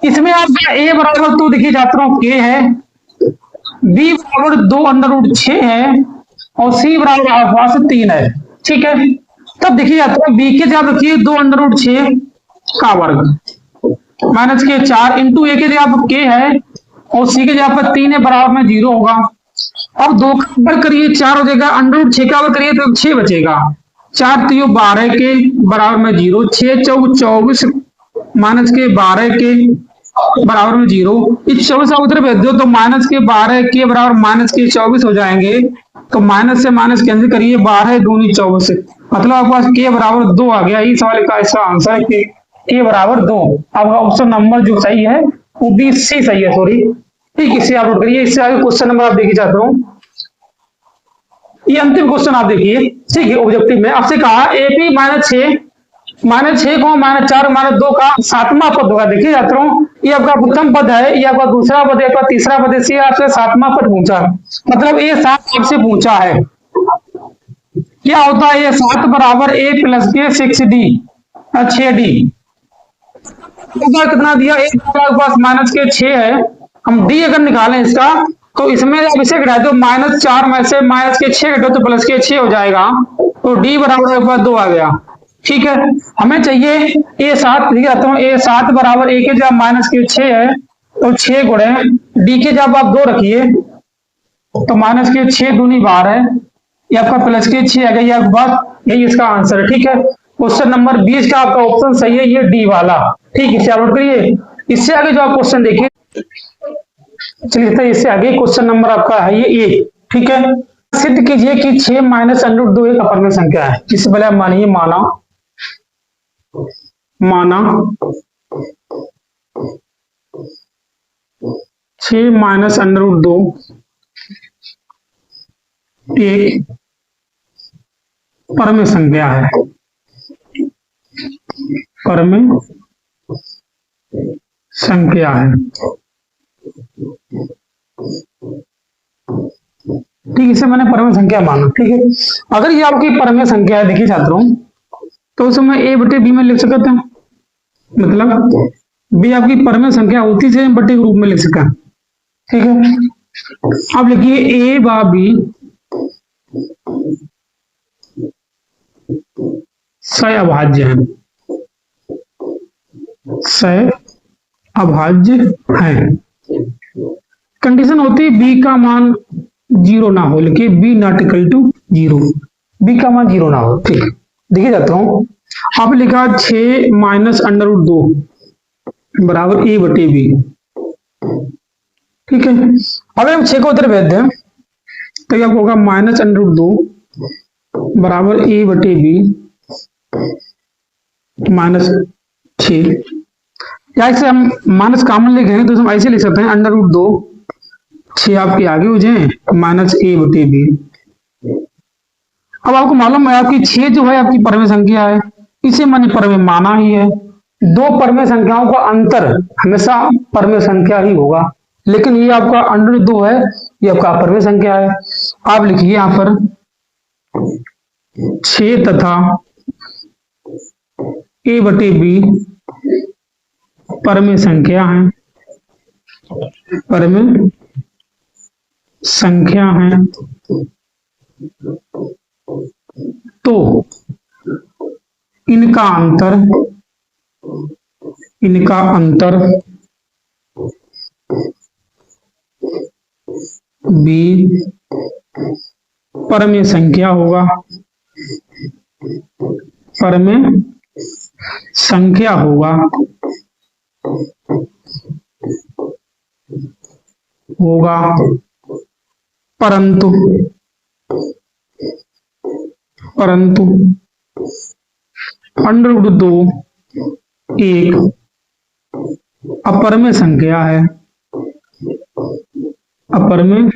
इसमें आपका a बराबर तो देखिए छात्रों k है, b बराबर 2√6 है और c बराबर आपके पास 3 है, ठीक है। तब देखिए छात्रों b के जगह रखिए 2√6 का वर्ग माइनस के 4 इंटू a के जगह k है और c के जगह पर 3 है, बराबर में 0 होगा। अब 2 का वर्ग करिए 4 हो जाएगा, √6 का वर्ग करिए तो 6 बचेगा, 4 तो 12 के बराबर में 0, 6 चौक 24 माइनस के 12 के बराबर में 0, इस 24 का उधर भेज दो तो माइनस के 12 के बराबर माइनस के 24 हो जाएंगे, तो माइनस से माइनस कैंसिल करिए, 12 दूनी 24, मतलब आपके पास के बराबर 2 आ गया। इस सवाल का इसका आंसर है के बराबर 2। आपका ऑप्शन नंबर जो सही है वो बी सी सही है, सॉरी, ठीक, इसे आप नोट करिए। इससे आगे क्वेश्चन नंबर आप देखिए चाहता हूँ, ये अंतिम क्वेश्चन आप देखिए, ठीक है। ऑब्जेक्टिव में आपसे कहा एपी -6 को -4 -2 का 7वां पद होगा। देखिए छात्रों ये आपका प्रथम पद है, ये आपका दूसरा पद है, आपका तीसरा पद है, आपसे 7वां पद पूछा, मतलब ये 7 आपसे पूछा है। क्या होता है ये 7 बराबर a प्लस के 6d 6d, कितना दिया, एक पास माइनस के 6 है, हम d अगर निकालें इसका तो इसमें आप इसे घटाए तो -4 में से माइनस के 6 घटो तो प्लस के 6 हो जाएगा, तो d बराबर 2 आ गया, ठीक है। हमें चाहिए a7, a7 बराबर a के जब माइनस के 6 है तो 6 गुणे d के जब आप 2 रखिए तो माइनस के 6 दूनी 12 है, ये आपका प्लस के 6 आ गया, ये आपके पास यही इसका आंसर है, ठीक है। क्वेश्चन नंबर 20 का आपका ऑप्शन सही है, ये डी वाला, ठीक, इसे आप नोट करिए। इससे आगे जो आप क्वेश्चन देखिए, चलिए इससे आगे क्वेश्चन नंबर आपका है ये ए, ठीक है। सिद्ध कीजिए कि 6 माइनस √2 एक अपरिमेय संख्या है। इससे पहले आप मानिए माना 6 माइनस √2 एक परमेय संख्या है, परमेय संख्या है, ठीक, इसे मैंने परमेय संख्या माना, ठीक है। अगर ये आपकी परमेय संख्या है, देखिए छात्रों, तो उसमें a बटे b में लिख सकते हैं, मतलब b आपकी परमेय संख्या होती है बटे के रूप में लिख सकते हैं, ठीक है। अब लिखिए a बा b सह अभाज्य है, सह अभाज्य है। कंडीशन होती है b का मान 0 ना हो, लिखिए b not equal to 0, b का मान 0 ना हो, ठीक। देखिए जाता हूं, आप लिखा 6 माइनस √2 बराबर a बटे b, ठीक है। अगर हम 6 को उधर भेज दें तो क्या होगा, माइनस √2 बराबर a बटे b -6, या इसे हम माइनस कॉमन लिखेंगे तो हम ऐसे लिख सकते हैं √2 6 आपके आगे हो जाए माइनस a बटे b। अब आपको मालूम है आपकी 6 जो है आपकी परमेय संख्या है, इसे मैंने परमेय माना ही है, दो परमेय संख्याओं का अंतर हमेशा परमेय संख्या ही होगा, लेकिन ये आपका √2 है, ये आपका अपरमेय संख्या है। आप लिखिए यहां पर 6 तथा a/b परमेय संख्या है, परमेय संख्या है। तो इनका अंतर भी परमेय संख्या होगा, परमेय संख्या होगा, परंतु √2 एक अपरमेय संख्या है, अपरमेय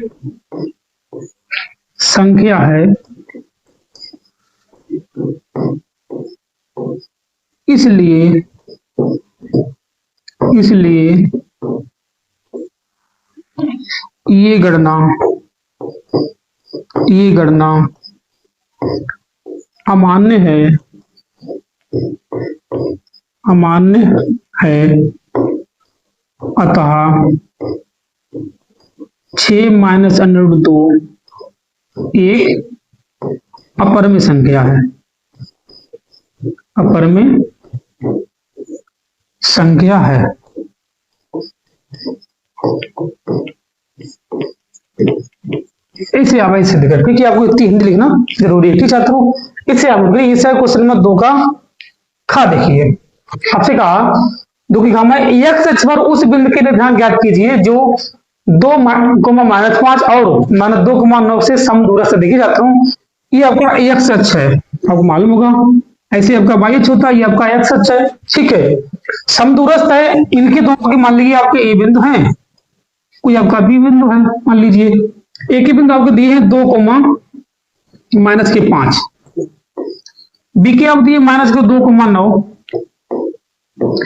संख्या है। इसलिए ये गणना अमान्य है, अतः 6 माइनस √2 एक अपरमेय संख्या है, अपरमेय संख्या है। इसे आप ऐसे सिद्ध करके कि आपको इतनी हिंदी लिखना जरूरी है, ठीक छात्रों। इससे आप लोग इसे क्वेश्चन नंबर 2 का खा देखिए। आपसे कहा दो की गामा x अक्ष पर उस बिंदु के निर्धारक ज्ञात कीजिए जो 2,-5 और -2,9 से समदूरस्थ। देखिए छात्रों, ये आपका x अक्ष है, आपको मालूम होगा। ऐसे आपका y अक्ष होता है, ये आपका x अक्ष है, ठीक है। समदूरस्थ है, इनके दोनों के मान लीजिए आपके a बिंदु हैं, कोई आपका b बिंदु है, मान लीजिए एक ही बिंदु आपको दिए हैं 2,-5, बी के आप दिए -2,9।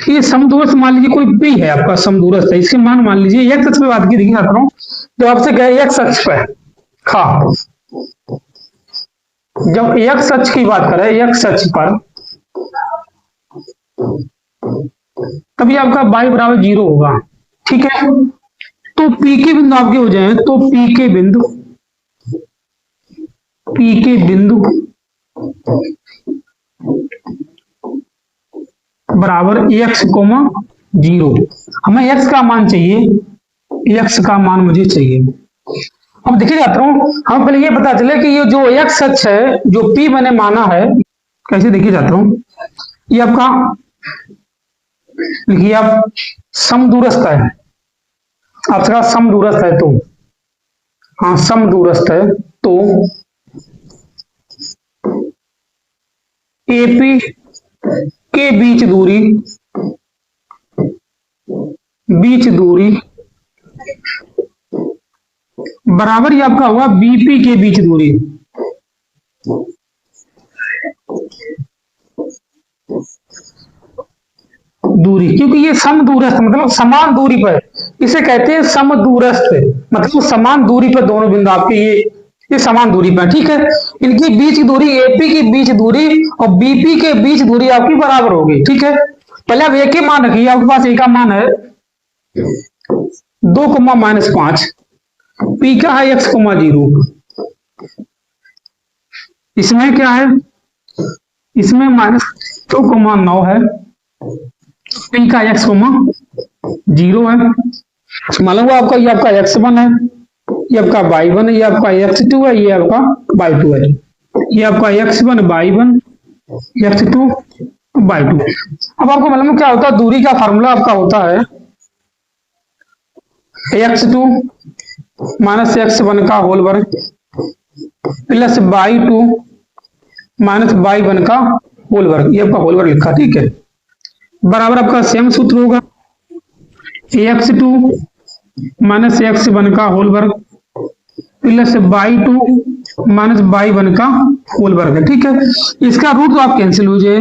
ये समदूरस्थ मान लीजिए कोई p है आपका समदूरस्थ है, इसके मान मान लीजिए x अक्ष पे बात की, देखिए छात्रों जब आपसे कहे x अक्ष पे खा, जब x अक्ष की बात करें x अक्ष पर, तभी आपका y बराबर 0 होगा, ठीक है। तो p के बिंदु आपके हो जाए, तो p के बिंदु बराबर x, 0। हमें x का मान चाहिए, x का मान मुझे चाहिए। अब देखिए छात्रों, हम पहले ये पता चले कि ये जो x अक्ष है, जो p मैंने माना है, कैसे देखिए छात्रों, ये आपका लिखिए आप समदूरस्थ है, आपका समदूरस्थ है, तो हाँ समदूरस्थ है, तो AP के बीच दूरी बराबर ही आपका हुआ BP के बीच दूरी, क्योंकि ये समदूरस्थ मतलब समान दूरी पर, इसे कहते हैं समदूरस्थ, मतलब समान दूरी पर दोनों बिंदु आपके ये समान दूरी पर, ठीक है। इनकी बीच की दूरी, AP की बीच दूरी और BP के बीच दूरी आपकी बराबर होगी, ठीक है। पहले आप एक ही मान रखिए, आपके पास एक का मान है 2,-5, P का है x, 0। इसमें क्या है, इसमें -2,9 है, P का x, 0 है। मालूम आपका ये आपका x1 है, ये आपका y1 है, ये आपका x2 है, ये आपका y2 है, ये आपका x1 y1, x2 y2। अब आपको मालूम क्या होता है, दूरी का फार्मूला आपका होता है x2 - x1 का होल वर्ग प्लस y2 - y1 का होल वर्ग, ये आपका होल वर्ग लिखा, ठीक है। बराबर आपका सेम सूत्र होगा, x2 - x1 का होल वर्ग plus y2 minus by one का होल वर्ग है, ठीक है। इसका रूट तो आप कैंसिल हो जाए,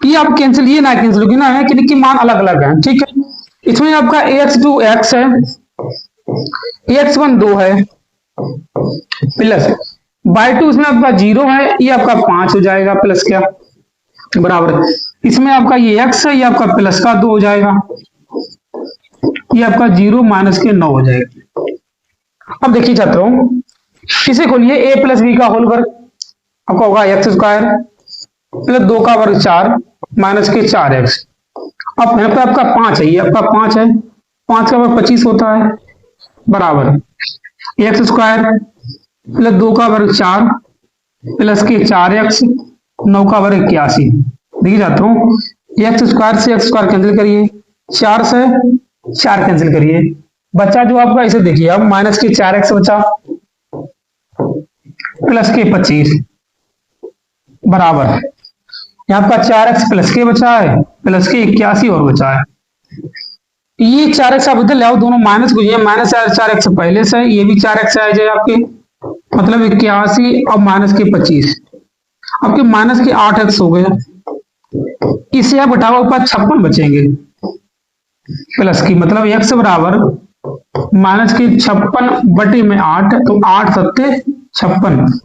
ये आप कैंसिल, ये ना कैंसिल होगी ना है कि मान अलग अलग है, ठीक है। इसमें आपका ax2 x है, ax1 2 है, प्लस बाई टू इसमें आपका 0 है, ये आपका 5 हो जाएगा, प्लस क्या बराबर, इसमें आपका ये x है, ये आपका प्लस का 2 हो जाएगा, ये आपका 0 माइनस के 9 हो जाएगा। अब देखिए छात्रों, इसे खोलिए, a प्लस बी का होल वर्ग आपका होगा एक्स स्क्वायर प्लस 2 का वर्ग 4 माइनस के 4x। अब यहाँ पे आपका 5 है, ये आपका 5 है, 5 का वर्ग 25 होता है, बराबर एक्स स्क्वायर प्लस 2 का वर्ग 4 प्लस के 4x 9 का वर्ग 81। देखिए छात्रों, एक्स स्क्वायर से एक्स स्क्वायर कैंसिल करिए, 4 से 4 कैंसिल करिए, बच्चा जो आपका, इसे देखिए अब माइनस के 4x बचा प्लस के 25 बराबर, यहाँ आपका 4x प्लस के बचा है, प्लस के 81 और बचा है। ये 4x आप इधर ले आओ, दोनों माइनस को, ये माइनस 4x पहले से, ये भी 4x आ जाए आपके, मतलब 81 और माइनस के 25, आपके माइनस के 8x हो गए, इसे आप घटाओ, ऊपर 56 बचेंगे प्लस की, मतलब x बराबर माइनस के 56 बटे में 8, तो 8 सत्ते 56,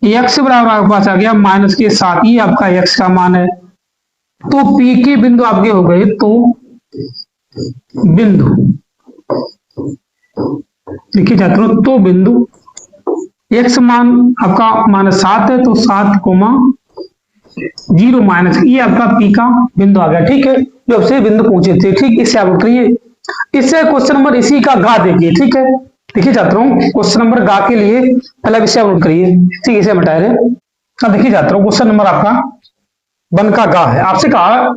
x बराबर आपके पास आ गया माइनस के 7, ये आपका x का मान है। तो P के बिंदु आपके हो गए, तो बिंदु देखिए छात्रों, तो बिंदु x मान आपका माइनस 7 है, तो 7,0 माइनस, ये आपका P का बिंदु आ गया, ठीक है, जो आपसे बिंदु पूछे थे, ठीक। इससे आप उठिए, इससे क्वेश्चन नंबर इसी का गा देखिए, ठीक है। देखिए छात्रों, क्वेश्चन नंबर गा के लिए पहला विषय नोट करिए, ठीक, इसे हटा रहे। अब देखिए छात्रों, क्वेश्चन नंबर आपका 1 का गा है, आपसे कहा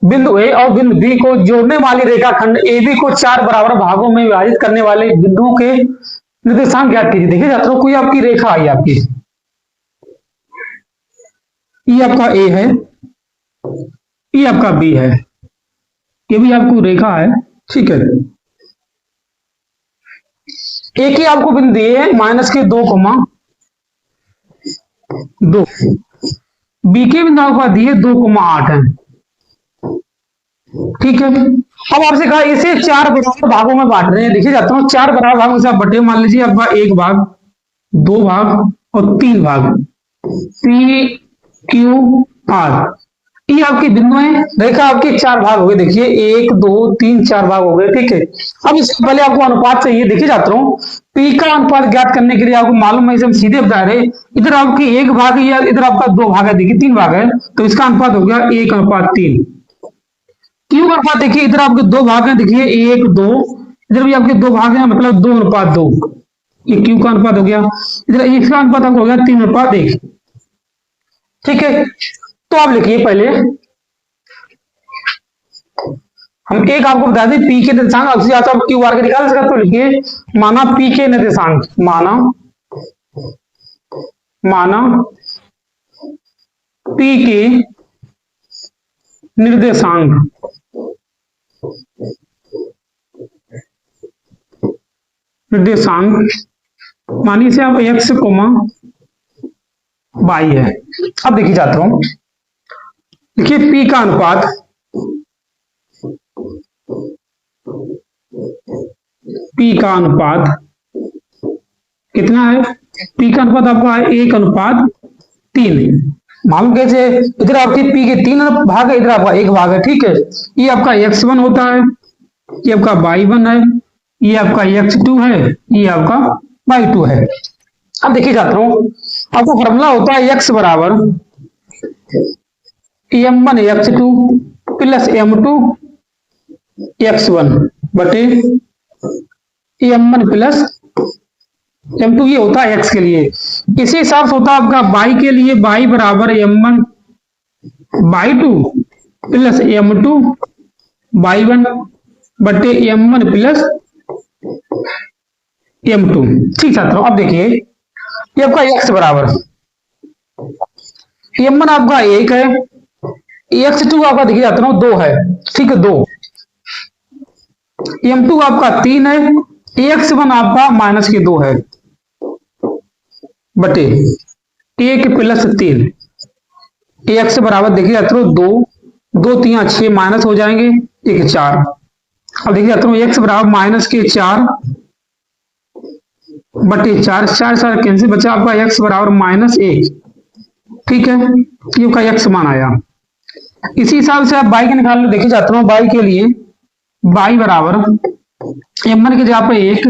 बिंदु ए और बिंदु बी को जोड़ने वाली रेखाखंड AB को 4 बराबर भागों में विभाजित करने वाले बिंदुओं के निर्देशांक ज्ञात कीजिए। देखिए छात्रों, कोई आपकी रेखा आई आपकी, ये आपका A है, ये आपका B है, ये भी आपको रेखा है, ठीक है। एक ही आपको बिंदु दिए है माइनस के 2,2, बी के बिंदु आपको दिए 2,8 है, ठीक है। अब आपसे कहा इसे 4 बराबर भागों में बांट रहे हैं। देखिए जाता हूं, 4 बराबर भागों से आप बटे, मान लीजिए आपका 1 भाग, 2 भाग और 3 भाग, P Q R, ये आपके बिंदु है, रेखा आपके 4 भाग हो गए, देखिए 1 2 3 4 भाग हो गए, ठीक है। अब इससे पहले आपको अनुपात चाहिए। देखिए जाता हूं, P का अनुपात ज्ञात करने के लिए आपको मालूम है, इसे हम सीधे बता रहे, इधर आपकी 1 भाग है, इधर आपका 2 भाग है, देखिए 3 भाग है, तो इसका अनुपात हो गया 1:3। क्यू का अनुपात देखिए, इधर आपके 2 भाग हैं, देखिए 1 2, इधर भी आपके 2 भाग हैं, मतलब 2:2, ये क्यू का अनुपात हो गया। इधर इसका अनुपात आपको हो गया 3:1, ठीक है। तो आप लिखिए, पहले हम एक आपको बता दें, पी के निर्देशांक आप क्यू आर के निकाल सकते, तो लिखिए माना पी के निर्देशांक, माना पी के निर्देशांक, मानिए से आप x, y है। अब देखिए जाता हूं, देखिए P का अनुपात, कितना है? P का अनुपात आपका है 1:3। मालूम कैसे? इधर आपके P के 3 भाग है, इधर आपका 1 भाग है, ठीक है। ये आपका x1 होता है, ये आपका y1 है, ये आपका x2 है, ये आपका y2 है। अब देखिए जाता हूं, आपका फॉर्मूला होता है x बराबर m1 x2 plus m2 x1 बटे m1 प्लस m2, ये होता है x के लिए। इसी हिसाब से होता है आपका y के लिए, y बराबर m1 y2 plus m2 y1 बटे m1 प्लस m2, ठीक छात्रों। अब देखिए, ये आपका x बराबर m1 आपका 1 है, x2 आपका देखिए जाता हूं 2 है, ठीक है 2, m2 आपका 3 है, x1 आपका -2 है, बटे 1+3, एक्स बराबर देखिए छात्रों 2, 2 3 6 माइनस हो जाएंगे, 1 4। अब देखिए छात्रों एक्स बराबर -4 बटे 4, 4 4 कैंसिल, बचा आपका एक्स बराबर -1। ठीक है, ये का एक्स मान आया। इसी हिसाब से आप बाई के निकाल लो। देखिए छात्रों बाई के लिए बाई बराबर m1 की जगह पे 1,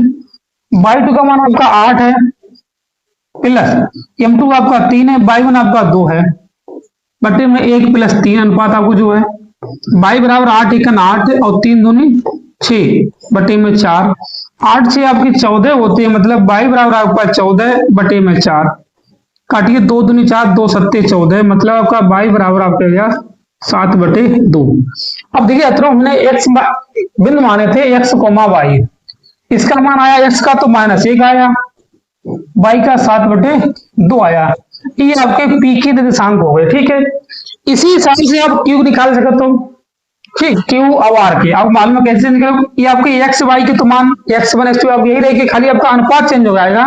बाई 2 का मान आपका 8 है, प्लस m2 आपका 3 है, बाई 1 आपका 2 है, बटे में 1+3 अनुपात आपको जो है बाई बराबर 8 1 8 और 3 दूनी 6 बटे में 4, 8 6 आपकी 14 होती है, मतलब बाई बराबर आपका 14 बटे में 4, काटिए 2 दूनी 4 2 7 14, मतलब आपका बाई बराबर आपका गया 7/2। अब देखिए छात्रों हमने एक्स बिंदु माने थे x, y, इसका मान आया x का तो -1 आया, y का 7/2 आया, ये आपके p के निर्देशांक हो गए। ठीक है, इसी हिसाब से आप q निकाल सकते हो। ठीक, q और r के आप मालूम है कैसे निकालो, ये आपके x y के तो मान x1 x2 आप यही रहेगी, खाली आपका अनुपात चेंज हो जाएगा।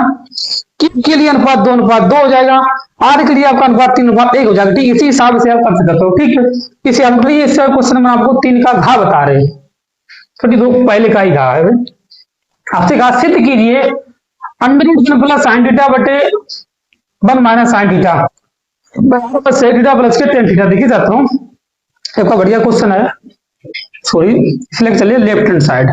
q के लिए अनुपात 2:2 हो जाएगा, r के लिए आपका अनुपात 3:1 हो जाएगा। ठीक, इसी हिसाब से आप कर सकते हो। ठीक है, इसे हम क्वेश्चन में आपको 3 का घा बता रहे हैं, छोटी 2 पहले का ही घा है। आपसे कहा सिद्ध कीजिए √1 sin थीटा बटे 1 - sin थीटा बराबर sec थीटा प्लस के tan थीटा। देखिए जाता हूँ आपका बढ़िया क्वेश्चन है, सॉरी इसलिए चलिए left hand side,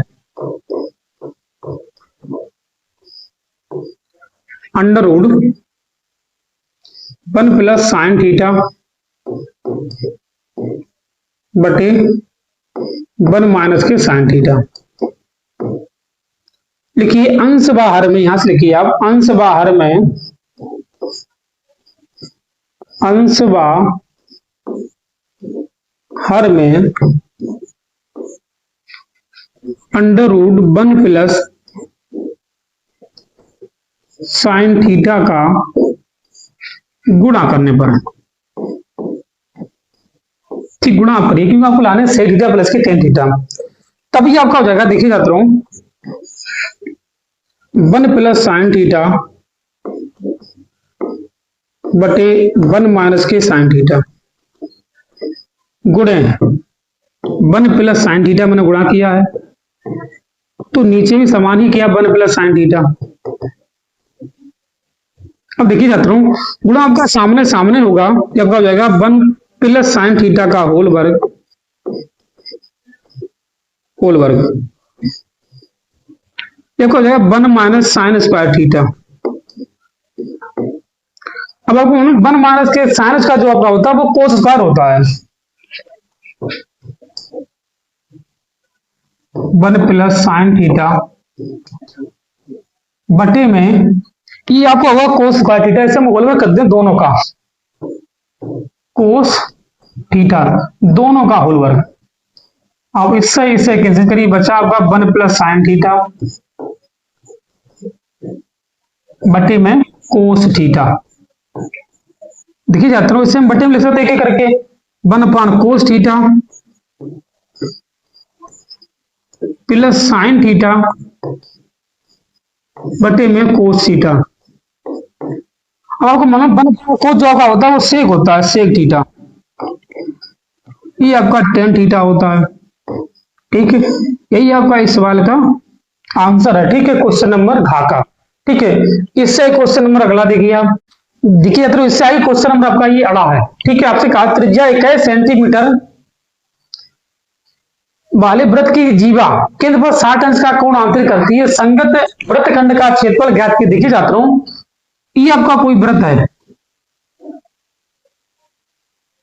√1 sin theta बटे 1 - sin थीटा। लिखिए अंश बाहर में, यहां से लिखिए आप अंश बाहर में, अंश बाहर में √1 sin थीटा का गुणा करने पर, ठीक गुणा आप करिए क्योंकि आपको लाने sec थीटा प्लस के tan थीटा, तभी आपका हो जाएगा। देखिए जाता हूं 1 sin थीटा बटे 1 - sin थीटा गुणे 1 sin थीटा मैंने गुणा किया है, तो नीचे भी समान ही किया 1 sin थीटा। अब देखिए जाता हूं गुणा आपका सामने सामने होगा, ये आपका हो जाएगा 1 sin थीटा का होल वर्ग, देखो जाएगा 1 - sin स्क्वायर थीटा। अब आपको 1 - के साइनस का जो आपका होता है वो कोस स्क्वायर होता है, 1 sin थीटा बटे में ये आपको होगा कोस स्क्वायर थीटा, इसे हम होल वर्ग कर दें दोनों का, कोस थीटा दोनों का होल वर्ग। अब इससे इसे कैंसिल करिए, बचा आपका 1 sin थीटा बटे में कोस थीटा। देखिए जाता हूं इसे हम बटे में लिख सकते एक एक करके, 1/cos theta plus sin theta बटे में कोस थीटा। आपको मालूम 1/cos जो का होता है वो सेक होता है, सेक थीटा, ये आपका tan थीटा होता है। ठीक है, यही आपका इस सवाल का आंसर है। ठीक है, क्वेश्चन नंबर घा का। ठीक है, इससे क्वेश्चन नंबर अगला देखिए आप, देखिए तो इससे आगे क्वेश्चन नंबर आपका ये अड़ा है। ठीक है, आपसे कहा त्रिज्या 21 सेंटीमीटर वाले वृत्त की जीवा केंद्र पर 60 अंश का कोण आंतरिक करती है, संगत वृत्तखंड का क्षेत्रफल ज्ञात कीजिए। देखिए जाता हूं ये आपका कोई वृत्त है,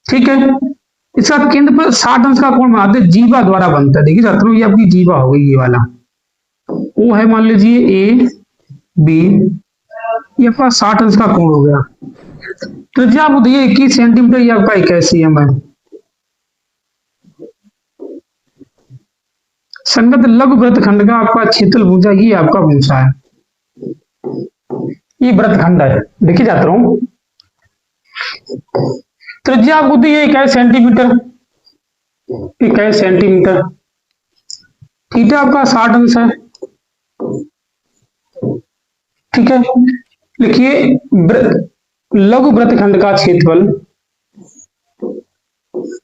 ठीक है, इसका केंद्र पर 60 अंश का कोण बनाते हैं, जीवा द्वारा बनता है। देखिए जाता हूं ये आपकी जीवा हो गई, ये वाला वो है मान लीजिए ए बी, ये आपका 60 अंश का कोण हो गया। त्रिज्या आप दिए 21 सेंटीमीटर, ये आपका 21 cm है। संगत लघु वृत्तखंड का आपका क्षेत्रफल भुजा, ये आपका भूसा है, ये वृत्तखंड है। देखिए जाता हूं त्रिज्या आपको दी है 21 सेंटीमीटर, 21 सेंटीमीटर, थीटा आपका 60 अंश है। ठीक है, लिखिए लघु वृत्तखंड का क्षेत्रफल,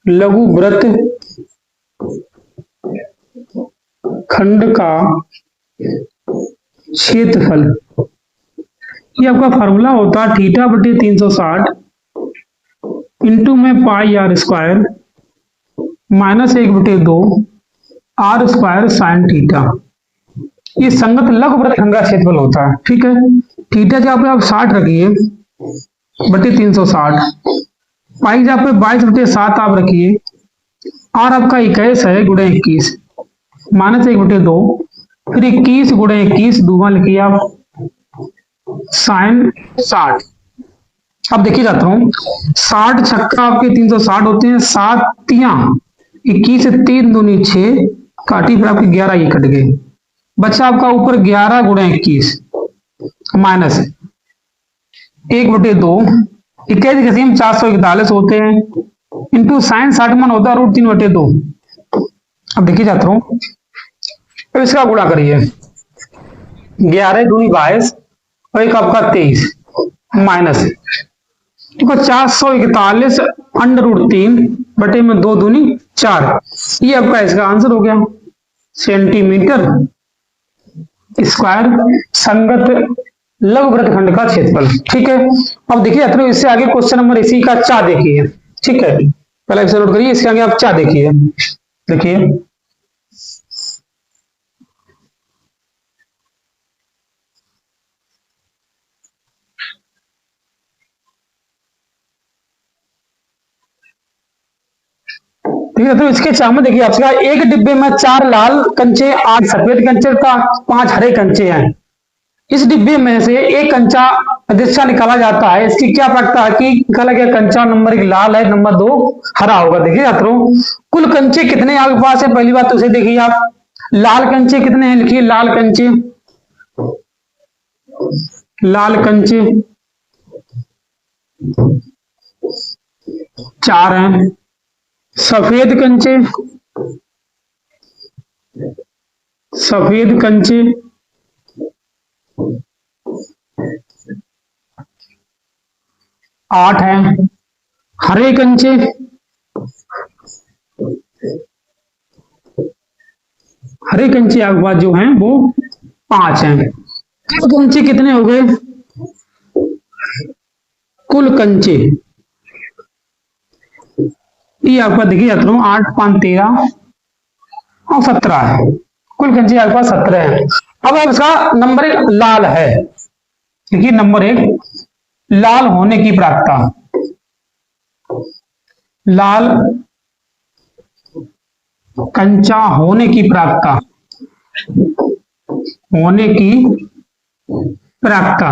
लघु वृत्त खंड का क्षेत्रफल, ये आपका फार्मूला होता है थीटा बटे 360 इंटू में pi r square minus 1/2 r square sine theta. ये संगत लघु वृत्तखंड का क्षेत्रफल होता है। ठीक है, थीटा जहाँ पे आप 60 रखिए बटे 360, पाई जहाँ पे 22/7 आप रखिए, आर आपका 21 है गुणे 21 माइनस 1/2, फिर 21 गुणे 21 दूसरा लिखिए आप साइन 60। अब देखिए जाता हूं, 60 छक्का आपके 360 होते हैं, 7 तियां 21 से 3 दूनी 6 काटी, फिर आपके 11 ये कट गए, बच्चा आपका ऊपर 11 गुणे 21 माइनस 1/2, 21 किस्म 441 होते हैं इंटू साइन 60 मन होता है √3/2। अब देखिए जाता हूं, अब इसका गुणा करिए, 11 दूनी 22 और एक आपका 23 माइनस देखो 441 √3 बटे में 2 दूनी 4, ये आपका इसका आंसर हो गया सेंटीमीटर स्क्वायर संगत लघु वृत्तखंड का क्षेत्रफल। ठीक है, अब देखिए जाते इससे आगे क्वेश्चन नंबर इसी का 4 देखिए। ठीक है, पहले इसे नोट करिए, इसके आगे आप 4 देखिए। देखिए तो इसके चाह देखिए आपका एक डिब्बे में 4 लाल कंचे, 8 सफेद कंचे का 5 हरे कंचे हैं। इस डिब्बे में से एक कंचा अदृश्य निकाला जाता है, इसकी क्या प्राप्त है कि निकाला गया कंचा नंबर 1 लाल है, नंबर 2 हरा होगा। देखिए छात्रों, कुल कंचे कितने आपके पास है, पहली बात तो उसे देखिए आप, लाल कंचे कितने हैं, लिखिए लाल कंचे, लाल कंचे 4 हैं, सफेद कंचे, सफेद कंचे 8 हैं, हरे कंचे आपके पास जो हैं वो 5 हैं। कुल कंचे कितने हो गए, कुल कंचे ये आपका देखिए जाता हूँ 8 5 13 और 17 है, कुल कंचे आपके पास 17 है। अब इसका नंबर 1 लाल है, देखिए नंबर 1 लाल होने की प्राप्तता, लाल कंचा होने की प्राप्तता, होने की प्राप्तता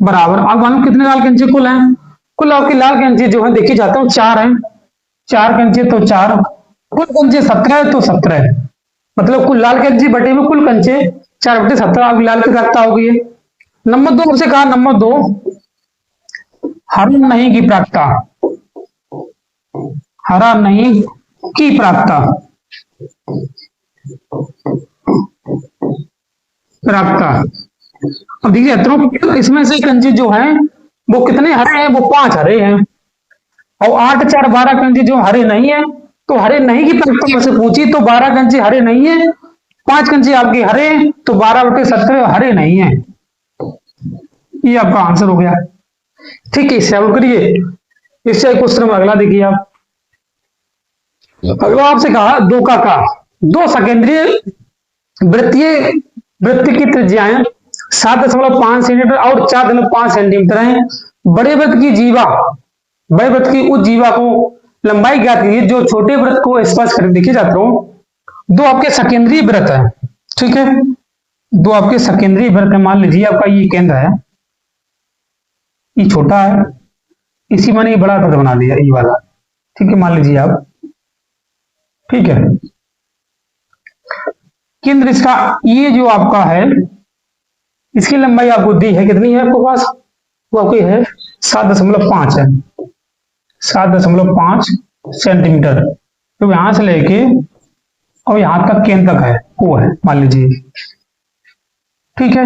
बराबर, अब मालूम कितने लाल कंचे कुल हैं, कुल आपके लाल कंचे जो है देखिए जाता हूँ 4 हैं, 4 कंचे तो 4, कुल कंचे 17 है तो 17 है, मतलब कुल लाल कंचे बटे में कुल कंचे 4/17 आपकी लाल की प्राप्तता हो गई है। नंबर 2 से कहा, नंबर 2 हरा नहीं की प्राप्तता, हरा नहीं की प्राप्तता, अब देखिए इसमें से कंचे जो हैं वो कितने हरे हैं, वो 5 हरे हैं, और 8 4 12 कंचे जो हरे नहीं है, तो हरे नहीं की प्राप्तता में से पूछी तो 12 कंचे हरे नहीं है, 5 कंचे आपके हरे हैं, तो 12/17 हरे नहीं है, ये आपका आंसर हो गया। ठीक है, इसे सॉल्व करिए। इससे क्वेश्चन में अगला देखिए आप, अगला आपसे कहा 2 का 2 सकेंद्रीय वृत्त की त्रिज्याएं 7.5 सेंटीमीटर और 4.5 सेंटीमीटर है। बड़े वृत्त की जीवा, बड़े वृत्त की उस जीवा को लंबाई ज्ञात कीजिए जो छोटे वृत्त को स्पर्श करे। देखिए जाता हूं, 2 आपके सकेंद्रीय वृत्त है, ठीक है, 2 आपके सकेंद्रीय वृत्त है, मान लीजिए आपका ये केंद्र है, ये छोटा है, इसी मैंने ये बड़ा वृत्त बना दिया ये वाला, ठीक है, मान लीजिए आप, ठीक है, केंद्र इसका ये जो आपका है, इसकी लंबाई आपको दी है, कितनी है आपके पास, वो आपकी है 7.5 है, 7.5 सेंटीमीटर, तो यहां से लेके और यहां तक केंद्र तक है, ओ है मान लीजिए, ठीक है।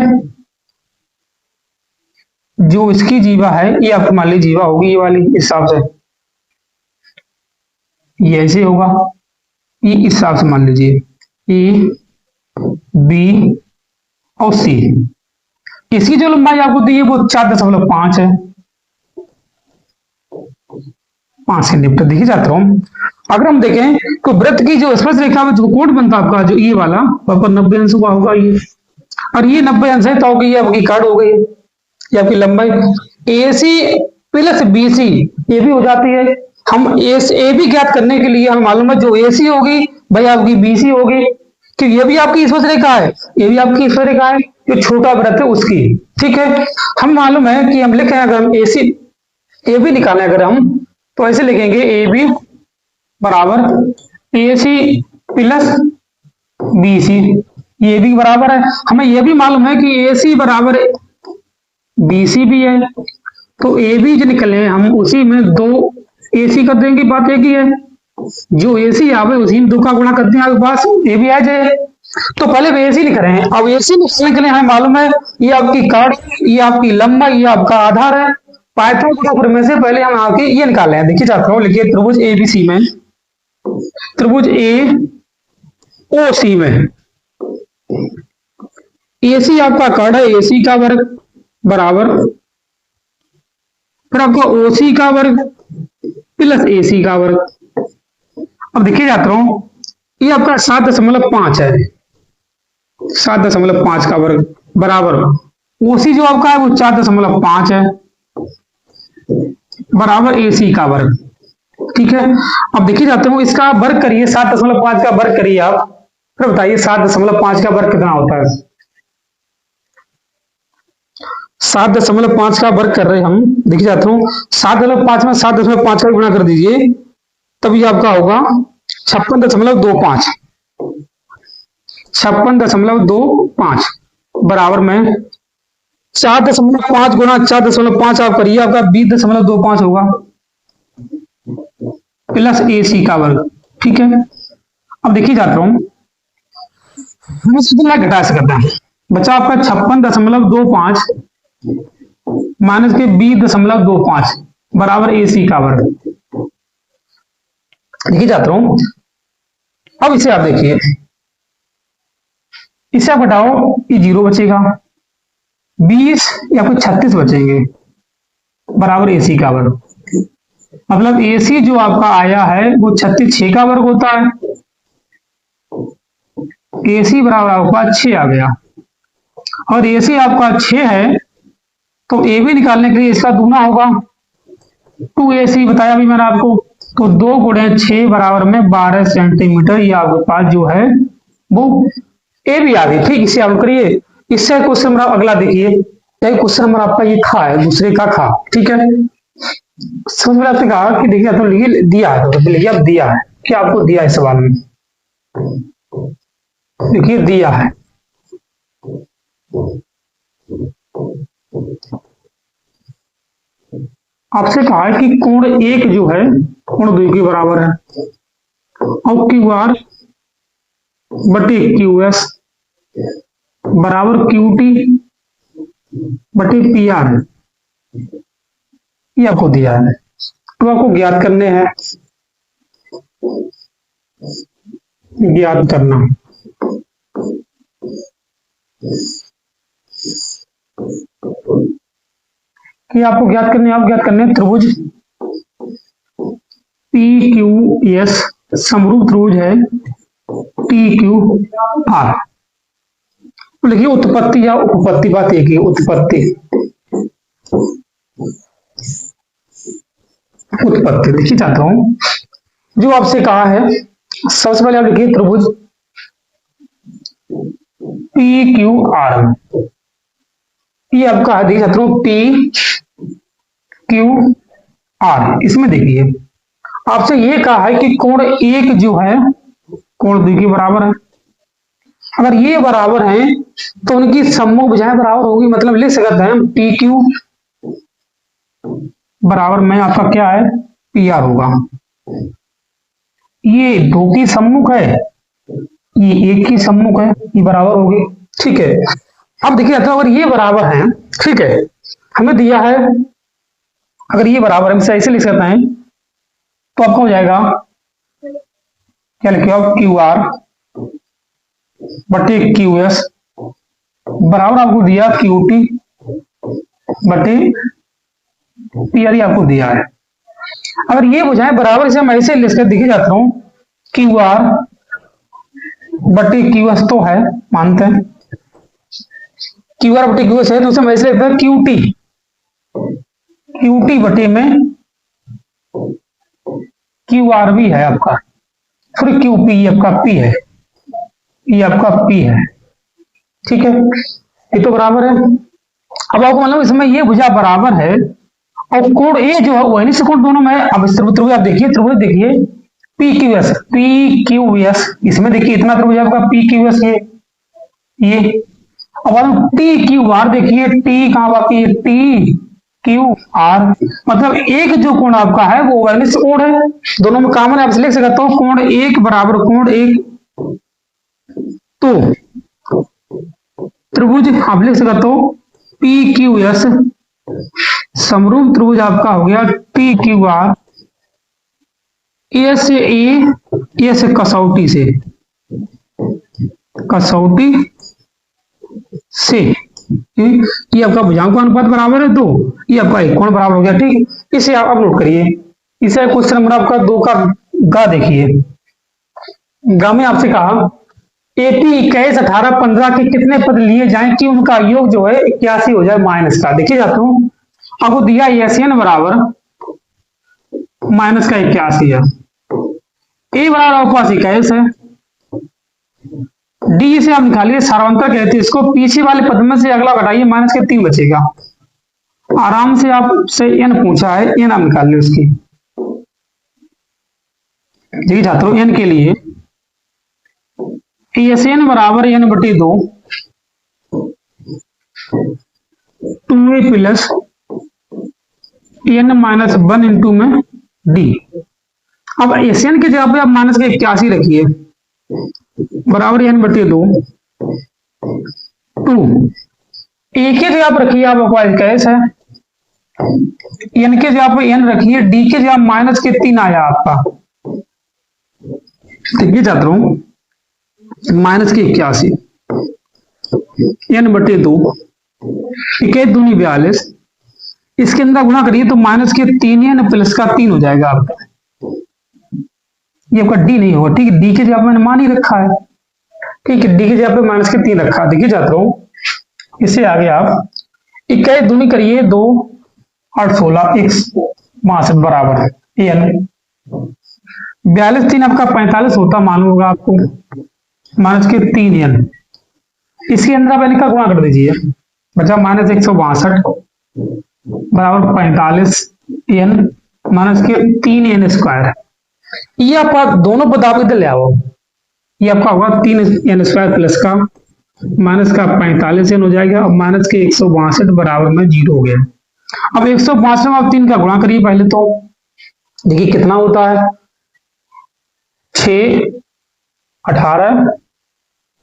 जो इसकी जीवा है ये आपकी मान लीजिए जीवा होगी, ये वाली इस हिसाब से ये ऐसे होगा, ये इस हिसाब से मान लीजिए ए बी और सी। इसकी जो लंबाई आपको दी है वो 4.5 है, 5 सेंटीमीटर। देखिए जाता हूं, अगर हम देखें तो वृत्त की जो स्पर्श रेखा में जो कोण बनता है आपका, जो ये वाला आपका 90 अंश हुआ होगा ये, और ये 90 अंश है तो ये आपकी काट हो गई, ये आपकी लंबाई। ए सी प्लस बी सी ये भी हो जाती है। हम ए बी ज्ञात करने के लिए हमें मालूम है जो ए सी होगी भाई आपकी बी सी होगी, कि ये भी आपकी स्पर्श रेखा है, ये भी आपकी स्पर्श रेखा है, जो छोटा वृत्त है उसकी, ठीक है। हम मालूम है कि हम लिखें, अगर हम ए सी ए बी निकालें अगर हम, तो ऐसे लिखेंगे ए बी बराबर ए सी प्लस बी सी, ये भी बराबर है। हमें यह भी मालूम है कि ए सी बराबर बी सी भी है, तो ए बी जो निकले हम उसी में 2 ए सी कर देंगे, बात एक ही है। जो ए सी आवे उसी में 2 का गुणा करते हैं आपके पास ए भी आ जाए। तो पहले ए सी लिख रहे हैं, अब ए सी लिखने के लिए हमें मालूम है ये आपकी काट, ये आपकी लंबाई, ये आपका आधार है। पाइथागोरस में से पहले हम आके ये निकाले हैं। देखिए चाहता हूँ, लिखिए त्रिभुज ए बी सी में, त्रिभुज ए ओ सी में ए सी आपका कर्ण है ए सी का वर्ग बराबर, फिर आपका ओ सी का वर्ग प्लस ए सी का वर्ग। अब देखिए जाता हूं, ये आपका 7.5 है, 7.5 का वर्ग बराबर ओ सी जो आपका है वो 4.5 है बराबर ए सी का वर्ग, ठीक है। अब देखिए जाते हो, इसका वर्ग करिए, 7.5 का वर्ग करिए आप, फिर बताइए 7.5 का वर्ग कितना होता है। 7.5 का वर्ग कर रहे हैं हम, देखिए जाते हो 7.5 में 7.5 का गुणा कर दीजिए, तब ये आपका होगा 56.25, 56.25 बराबर में 4.5 गुणा 4.5 आप करिए, आपका 20.25 होगा प्लस ए सी का वर्ग, ठीक है। अब देखिए जाता हूं, हम इसको घटा सकते हैं, बचा आपका 56.25 माइनस के 20.25 बराबर ए सी का वर्ग। देखिए जाता हूं, अब इसे आप देखिए, इसे आप घटाओ, ये 0 बचेगा, 20 या फिर 36 बचेंगे बराबर ए सी का वर्ग। मतलब ए सी जो आपका आया है वो 36 का वर्ग होता है, ए सी बराबर आपका 6 आ गया, और ए सी आपका 6 है तो ए बी निकालने के लिए इसका दूना होगा, 2AC बताया अभी मैंने आपको, तो 2 × 6 बराबर में 12 सेंटीमीटर, ये आपके पास जो है वो ए भी आ गई, ठीक। इसे आप करिए, इससे क्वेश्चन नंबर अगला देखिए, क्वेश्चन नंबर आपका ये खा है, दूसरे का खा, ठीक है। समझ में आपने कहा कि देखिए तो लिखिए दिया है, तो लिखिए अब दिया है, क्या आपको दिया है सवाल में, देखिए दिया है, आपसे कहा है कि कोण 1 जो है कोण 2 के बराबर है, और क्यू आर बटे क्यू एस बराबर क्यू टी बटे पी आर है, ये आपको दिया है। तो आपको ज्ञात करने हैं, ज्ञात करना कि आपको ज्ञात करने, आप ज्ञात करने त्रिभुज पी क्यू एस समरूप त्रिभुज है टी क्यू आर। लिखिए उत्पत्ति या उपपत्ति, बात एक ही, उत्पत्ति, उत्पत्ति देखिए चाहता हूं, जो आपसे कहा है सबसे पहले आप लिखिए त्रिभुज पी क्यू आर, ये आपका है, देखिए चाहता हूं पी क्यू आर। इसमें देखिए आपसे ये कहा है कि कोण 1 जो है कोण 2 के बराबर है, अगर ये बराबर है तो उनकी सम्मुख भुजाएं बराबर होगी, मतलब लिख सकते हैं पी क्यू बराबर में आपका क्या है पी आर होगा। ये 2 की सम्मुख है ये एक की सम्मुख है, ये बराबर होगी। ठीक है, अब देखिए तो अगर ये बराबर है, ठीक है, हमें दिया है, अगर ये बराबर हम ऐसे लिख सकते हैं तो आपका हो जाएगा, क्या लिखेगा, क्यू आर बटे क्यू एस बराबर आपको दिया क्यू टी बटे पी आर आपको दिया है। अगर ये बुझाए बराबर, इसे हम ऐसे लिख कर दिखे जाता हूं, क्यू आर बटे क्यू एस तो है, मानते हैं क्यू आर बटे क्यू एस है, तो उसे हम ऐसे लिखते हैं क्यू टी बटे में क्यू आर भी है आपका, फिर क्यू पी आपका पी है, ये आपका पी है। ठीक है, ये तो बराबर है। अब आपको मतलब इसमें ये भुजा बराबर है और कोण ए जो है वो है, कोण दोनों में, अब इस त्रिभुज आप देखिए, त्रिभुज देखिए पी क्यू एस, इसमें देखिए इतना त्रिभुज आपका पी क्यू एस ये। अब हम टी क्यू आर देखिए, टी कहां बाकी है, टी क्यू आर, मतलब एक जो कोण आपका है वो वैनिस कोण है, दोनों में कॉमन आप लिख सकते हो, कोण एक बराबर कोण एक, तो त्रिभुज आप लिख सकते हो पी क्यू एस समरूप त्रिभुज आपका हो गया टी क्यू आर, ए से ए से कसौटी से, कसौटी से ये आपका भुजाओं का अनुपात बराबर है 2, ये आपका एक कोण बराबर हो गया। ठीक, इसे आप नोट करिए। इसे क्वेश्चन नंबर आपका 2 का गा देखिए, गा में आपसे कहा 80, 21, 18, 15 के कितने पद लिए जाएं कि उनका योग जो है 81 हो जाए माइनस का। देखिए जाता हूं, आपको दिया एसियन बराबर माइनस का 81 है, ए बराबर आपके पास 21 है, डी से आप निकालिए, सारांतर कहते हैं इसको, पीछे वाले पद में से अगला घटाइए, माइनस के 3 बचेगा। आराम से आपसे एन पूछा है, एन आप निकाल ली उसकी। देखिए छात्रों, एन के लिए एन बराबर एन बटी 2 2a plus N minus 1 into में डी। अब एन की जगह पे आप माइनस के 81 रखिए, बराबर एन बटे 2 2 ए की जगह पर रखिए आप कैसे है, एन के जगह पे एन रखिए, डी के जगह माइनस के 3 आया आपका। देखिए छात्रों, माइनस के 81 एन बटे 2 21 दूनी 42, इसके अंदर गुणा करिए तो माइनस के 3 एन प्लस का 3 हो जाएगा आपका, ये आपका डी नहीं होगा। ठीक है, डी के जगह मैंने मान ही रखा है, ठीक है, डी के जगह पे माइनस के 3 रखा। देखिए छात्रों, इससे आगे आप 21 दूनी करिए 2 8 16 x 62 बराबर है एन 42 3 आपका 45 होता, मालूम होगा आपको, माइनस के 3 एन, इसके अंदर आप एन का गुणा कर दीजिए, बचा माइनस 162 बराबर 45 एन माइनस के 3 एन स्क्वायर। ये आप दोनों पद आप इधर ले आओ, ये आपका होगा 3 एन स्क्वायर प्लस का माइनस का 45 एन हो जाएगा, अब माइनस के 162 बराबर में 0 हो गया। अब 162 में आप 3 का गुणा करिए पहले तो, देखिए कितना होता है, 6 18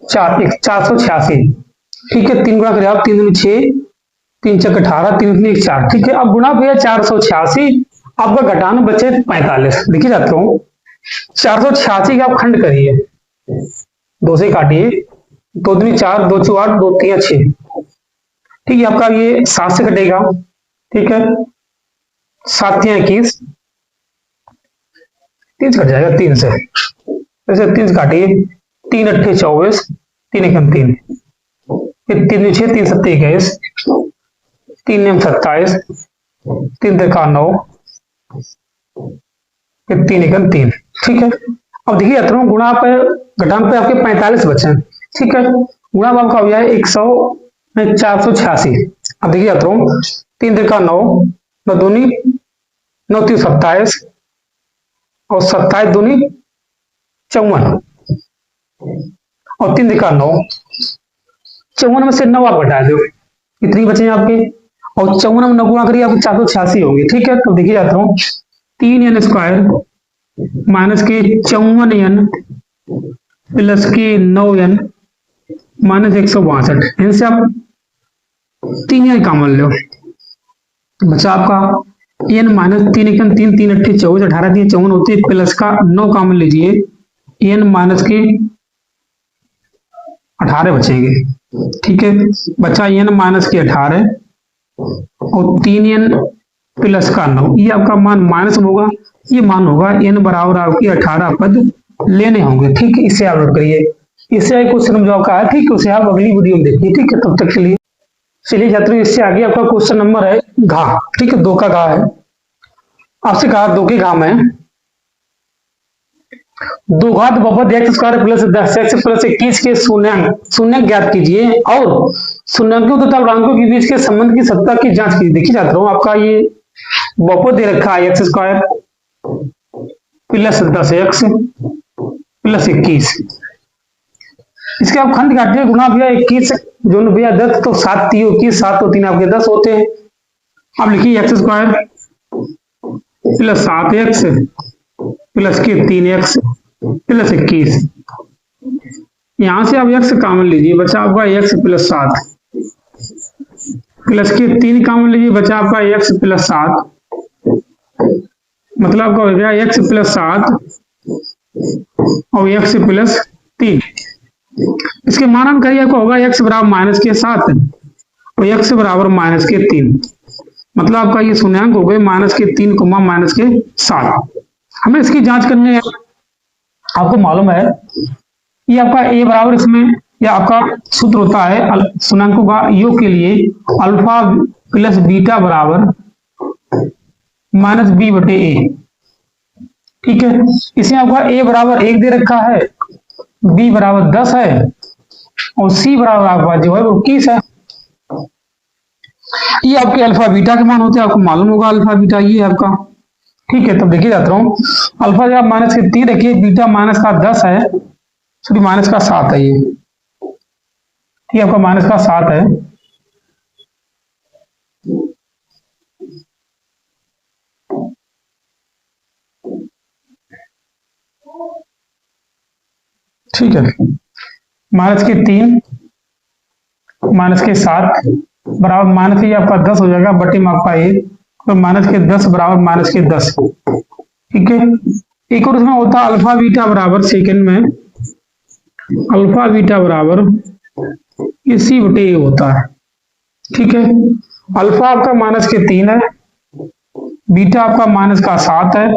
4 486। ठीक है, 3 गुणा करिए आप, 3 दूनी 6 3 चक 18 3 दूनी 4। ठीक है, अब गुणा भैया 486, आपका घटाना बचे 45। देखिए जाता हूं, 486 का आप खंड करिए, 2 से काटिए, 2 दूनी 4 2 चौ 8 2 3 6। ठीक है, आपका ये 7 से कटेगा। ठीक है, 7 21 3 से कट जाएगा, 3 से, ऐसे 3 से काटिए, 3 8 24 3 1 3, 3 6 3 7 21 3 9 27 3 3 9 3 1 3। ठीक है, अब देखिए अतरंग गुणा पे घटान पे आपके 45 बचे। ठीक है, गुणा आपका हो जाए 100 में 486। अब देखिए अतरंग 3 3 9 9 दूनी 9 3 27 और 27 दूनी 54 और 3 3 9, 54 में से 9 आप घटा दो, इतनी बचे आपके, और 54 में 9 गुणा करिए आपके 486 होंगे। ठीक है, तो देखिए जाता हूँ, 3 एन स्क्वायर माइनस के 54 एन प्लस के 9n माइनस 162, इनसे आप 3n कॉमन लो, बचा आपका n माइनस 3 3 3 8 24, 18 3 54 होती है, प्लस का 9 कॉमन लीजिए, n माइनस के 18 बचेंगे। ठीक है, बचा n माइनस के 18 और 3n प्लस का 9, ये आपका मान माइनस होगा, ये मान होगा n बराबर आपकी 18 पद लेने होंगे। ठीक है, इसे आप नोट करिए, इससे क्वेश्चन जो आपका है, ठीक है, उसे आप अगली वीडियो में देखिए। ठीक है, तब तक के लिए चलिए छात्रों, इससे आगे आपका क्वेश्चन नंबर है घा। ठीक है, 2 का घा है, आपसे कहा 2 के घा में 2 घात बहुपद x square plus 10x plus 21 के शून्य ज्ञात कीजिए और शून्यांकों तथा पूर्णांकों के बीच के संबंध की सत्ता की जांच कीजिए। देखिए छात्रों, आपका ये बहुपद दे रखा है x square plus 10x plus 21, इसके आप खंड काटिए, गुणा भैया 21 जो भैया 10 तो 7 3 21, 7 तो 3 आपके 10 होते हैं। आप लिखिए x square plus 7x plus के 3x प्लस 21, यहां से आप x कॉमन लीजिए, बचा आपका x प्लस 7 प्लस के 3 कॉमन लीजिए, बचा आपका x प्लस 7, मतलब आपका हो गया x प्लस 7 और x प्लस 3। इसके मानन करिए, आपको होगा x बराबर माइनस के 7 और x बराबर माइनस के 3, मतलब आपका ये शून्यांक हो गए माइनस के 3 माइनस के 7। हमें इसकी जांच करनी है। आपको मालूम है ये आपका a बराबर, इसमें ये आपका सूत्र होता है शून्यांकों का योग के लिए अल्फा प्लस बीटा बराबर माइनस b बटे a। ठीक है, इसमें आपका a बराबर 1 दे रखा है, b बराबर 10 है और c बराबर आपका जो है वो 21 है। ये आपके अल्फा बीटा के मान होते हैं, आपको मालूम होगा अल्फा बीटा ये है आपका। ठीक है, तब देखिए जाता हूँ, अल्फा जब माइनस के 3 रखिए, बीटा माइनस का 10 है, सॉरी माइनस का 7 है ये, ठीक है, आपका माइनस का 7 है। ठीक है, माइनस के 3 माइनस के 7 बराबर माइनस ये आपका 10 हो जाएगा बटे में आपका 1, तो माइनस के 10 बराबर माइनस के 10। ठीक है, एक और इसमें होता है अल्फा बीटा बराबर, सेकंड में अल्फा बीटा बराबर ये c बटे a होता है। ठीक है, अल्फा आपका माइनस के 3 है, बीटा आपका माइनस का 7 है,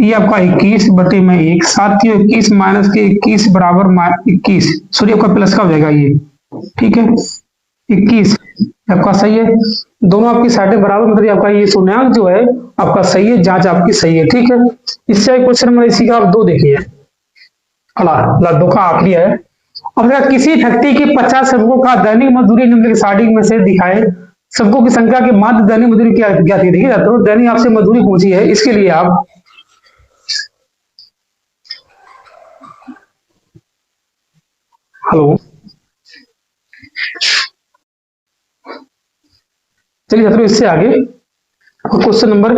ये आपका 21 बटे में 1, 7 21 माइनस के 21 बराबर 21, सॉरी आपका प्लस का हो जाएगा ये। ठीक है, 21 आपका सही है, दोनों आपकी साइडें बराबर, मतलब आपका ये शून्यांक जो है आपका सही है, जांच आपकी सही है। ठीक है, इससे क्वेश्चन नंबर इसी का आप 2 देखिए, 2 का आखिरी है। अब अगर किसी फैक्ट्री की 50 श्रमिकों का दैनिक मजदूरी निम्न के स्टार्टिंग में से दिखाए, श्रमिकों की संख्या के माध्य दैनिक मजदूरी क्या थी। देखिए तो दैनिक आपसे मजदूरी पूछी है, इसके लिए आप हेलो, चलिए छात्रों इससे आगे क्वेश्चन नंबर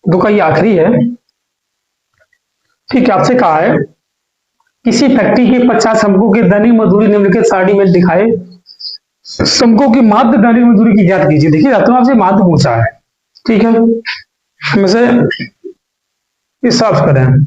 2 का ये आखिरी है। ठीक है, आपसे कहा है किसी फैक्ट्री के 50 श्रमिकों की दैनिक मजदूरी निम्नलिखित सारणी में दिखाए, श्रमिकों की माध्य दैनिक मजदूरी की ज्ञात कीजिए। देखिए छात्रों आपसे माध्य पूछा है। ठीक है, हम इसे साफ करें,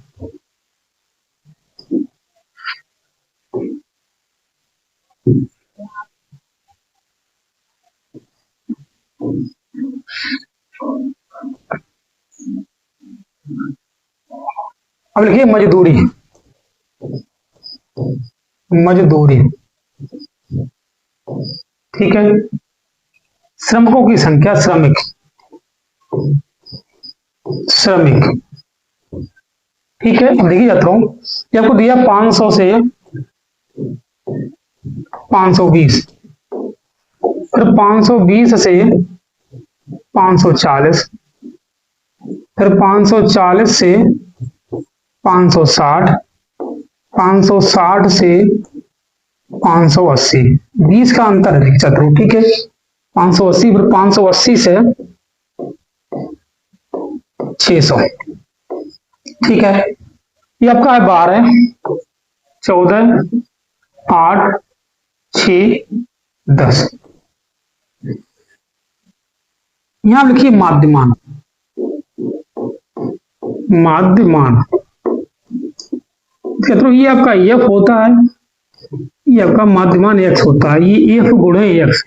अब लिखिए मजदूरी, मजदूरी। ठीक है, श्रमिकों की संख्या, श्रमिक, श्रमिक। ठीक है, अब देखिए जाता हूं, ये आपको दिया 500 से 520, फिर 520 से 540, फिर 540 से 560, 560 से 580, 20 का अंतर है छात्रों। ठीक है, 580 फिर 580 से 600। ठीक है, ये आपका है 12, 14, 8, 6, 10। यहां लिखिए माध्यमान। माध्यमान ये आपका एफ होता है, ये आपका माध्यमान एक्स होता है, ये एफ गुणे एक्स।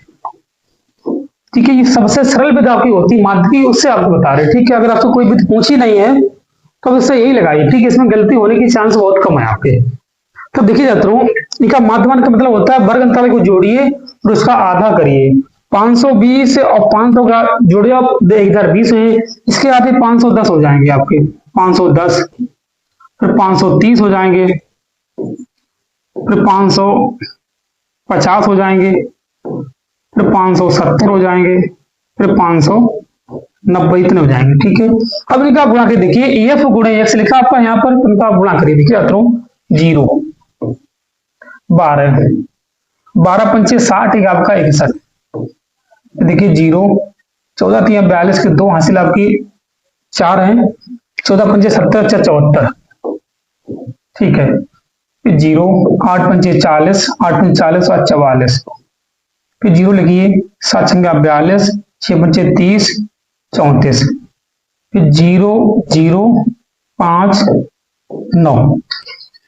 ठीक है, ये सबसे सरल विधि आपकी होती है माध्य की, उससे आपको बता रहे। ठीक है, अगर आपको कोई विधि पूछी नहीं है तो इससे यही लगाइए। ठीक है, इसमें गलती होने की चांस बहुत कम है आपके। तो देखिए छात्रों, इनका माध्यमान का मतलब होता है वर्ग अंतराल को जोड़िए और उसका आधा करिए। 520 और 500 का जोड़िए आप 1020 है, इसके आगे 510 हो जाएंगे आपके, 510, फिर 530 हो जाएंगे, फिर 550 हो जाएंगे, फिर 570 हो जाएंगे, फिर 590 इतने हो जाएंगे। ठीक है, अब इनका गुणा के देखिए, एफ गुणे एक्स लिखा आपका यहाँ पर, इनका गुणा करिए। देखिए छात्रों, 0, 12, 12 पंचे 60, एक आपका 61। देखिए 0, 14 3 42 के 2 हासिल आपकी 4 है, 14 पंचे 70, 74। ठीक है, 0, 8 पंचे 40, 8 पंचे 40 और 44, फिर 0 लिखिए, 7 छंगा 42, 6 पंचे 30, 34, फिर 0 0 5 9।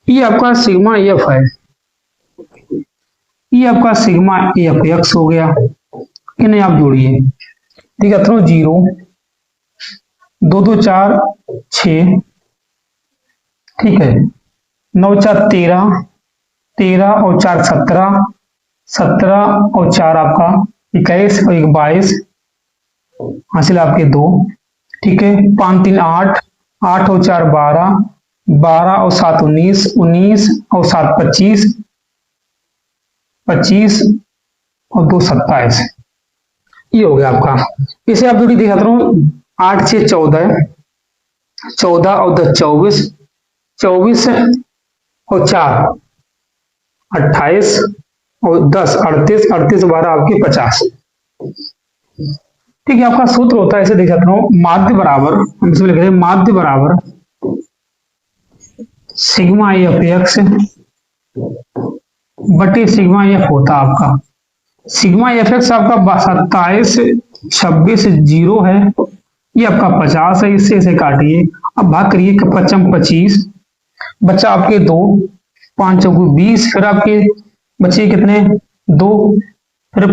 ये आपका सिग्मा एफ है, ये आपका सिग्मा एफ एक्स हो गया। इन्हें आप जोड़िए। ठीक है, 0 2 2 4 6, ठीक है, 9 4 13, 13 और 4 17, 17 और 4 आपका 21 और 1 22, हासिल आपके 2। ठीक है, 5 3 8, 8 और 4 12, 12 और 7 19, 19 और 7 25, 25 और 2 27। ये हो गया आपका। इसे आप जोड़ी दिखाता हूँ, 8 6 14, 14 और 10 24, 24 और 4 28 और 10 38, 38 12 आपके 50। ठीक है, आपका सूत्र होता है, इसे देख सकते हो, माध्य बराबर, हम इसमें लिख रहे हैं माध्य बराबर सिग्मा एफ एक्स बटे सिग्मा एफ होता आपका। सिग्मा एफ एक्स आपका 27 26 0 है, ये आपका 50 है, इससे इसे काटिए। अब भाग करिए, 55 25, बच्चा आपके 2, 5 चौको 20, फिर आपके बच्चे कितने 2, फिर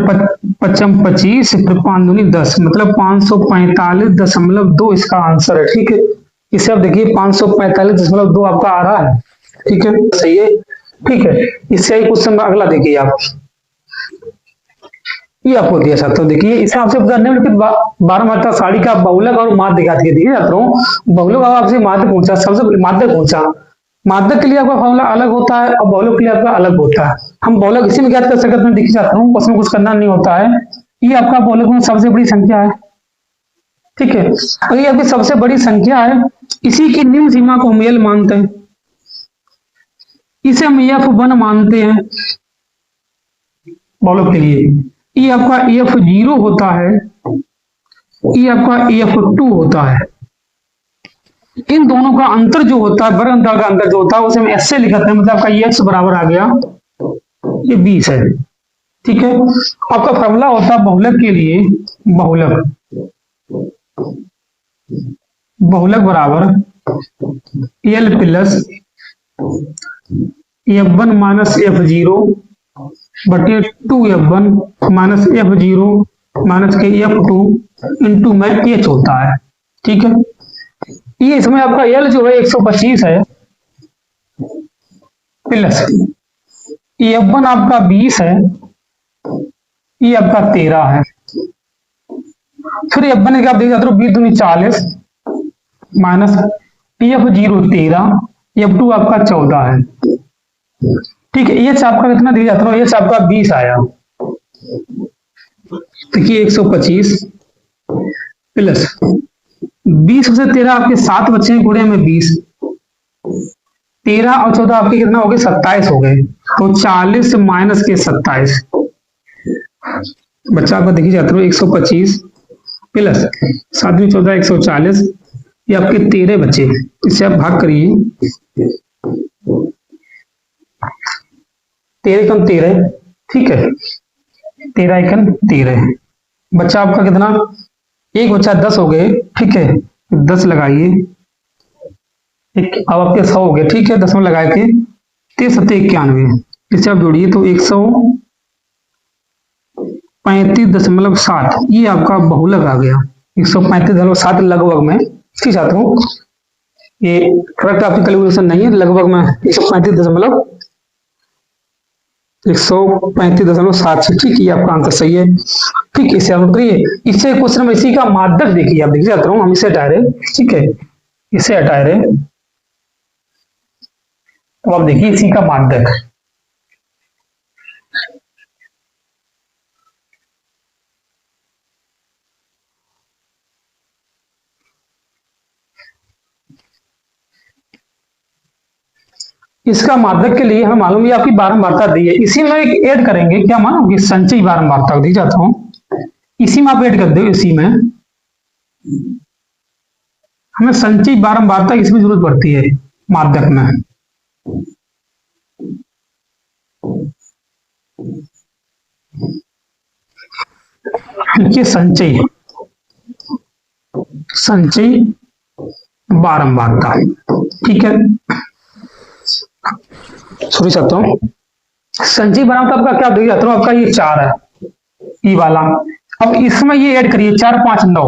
55 25, फिर 5 दूनी 10, मतलब 545.2 इसका आंसर है। ठीक है, इसे आप देखिए 545.2 आपका आ रहा है। ठीक है, सही है। ठीक है, इससे ही क्वेश्चन अगला देखिए आप, ये आपको दिया सकते हो। देखिए इसे आपसे निम्नलिखित 12 मात्रा साड़ी का बहुलक और माध्य दिखाती है। देखिए छात्रों, बहुलक आपसे माध्य पूछा, सबसे माध्य पूछा, माध्य के लिए आपका फॉर्मूला अलग होता है और बहुलक के लिए आपका अलग होता है। हम बहुलक इसी में ज्ञात कर सकते हैं, देखिए चाहता हूँ उसमें कुछ करना नहीं होता है। ये आपका बहुलक में सबसे बड़ी संख्या है। ठीक है, और ये आपकी सबसे बड़ी संख्या है, इसी की निम्न सीमा को हम एल मानते हैं, इसे हम F1 मानते हैं बहुलक के लिए। ये आपका F0 होता है, ये आपका F2 होता है। इन दोनों का अंतर जो होता है, वर्ग अंतर का अंतर जो होता है, उसे हम S से लिखते हैं, मतलब आपका ये x बराबर आ गया, ये 20 है। ठीक है, आपका फॉर्मूला होता है बहुलक के लिए, बहुलक बराबर L plus F1 minus F0 बटे 2F1 माइनस F0 माइनस के F2 इंटू में H होता है। ठीक है, ये इसमें आपका L जो है 125 है, प्लस F1 आपका 20 है, ये आपका 13 है, फिर F1 के आप देख सकते हो 20 दूनी 40 माइनस F0 13, F2 आपका 14 है। ठीक है, ये आपका कितना दिया जाता है, ये आपका 20 आया। देखिए 125 प्लस 20 से 13 आपके 7 बच्चे हैं, गुणे में 20, 13 और 14 आपके कितना हो गए 27 हो गए, तो 40 माइनस के 27 बच्चा आपका देखिए जाते हो 125 प्लस 7 14 140, ये आपके 13 बच्चे, इससे आप भाग करिए, 13 एकम 13, ठीक है, 13 एकम 13, बच्चा आपका कितना, एक बच्चा 10 हो गए, ठीक है, 10 लगाइए, अब आपके 100 हो गए, ठीक है, 10 में लगा के 9391, इसे आप जोड़िए तो 135.7, ये आपका बहुलक आ गया, 135.7 लगभग में, ठीक छात्रों, ये करेक्ट आपकी कैलकुलेशन नहीं है, लगभग में 135.7, ठीक, ये आपका आंसर सही है, ठीक, इसे आप करिए, इससे क्वेश्चन में इसी का माध्यक देखिए, आप देखिए छात्रों, हम इसे हटा रहे, ठीक है, इसे हटा रहे, तो आप देखिए इसी का माध्यक, इसका माध्यक के लिए हमें मालूम है आपकी बारंबारता दी है, इसी में एक ऐड करेंगे, क्या मानो कि संचयी बारंबारता दी जाता हूं, इसी में आप ऐड कर दो, इसी में हमें संचयी बारंबारता इसमें जरूरत पड़ती है माध्यक में, देखिए संचयी बारंबारता, ठीक है, सॉरी सकता हूं, संचयी बारंबारता आपका क्या देखिए छात्रों, आपका ये 4 है, ई वाला, अब इसमें ये ऐड करिए 4 5 9,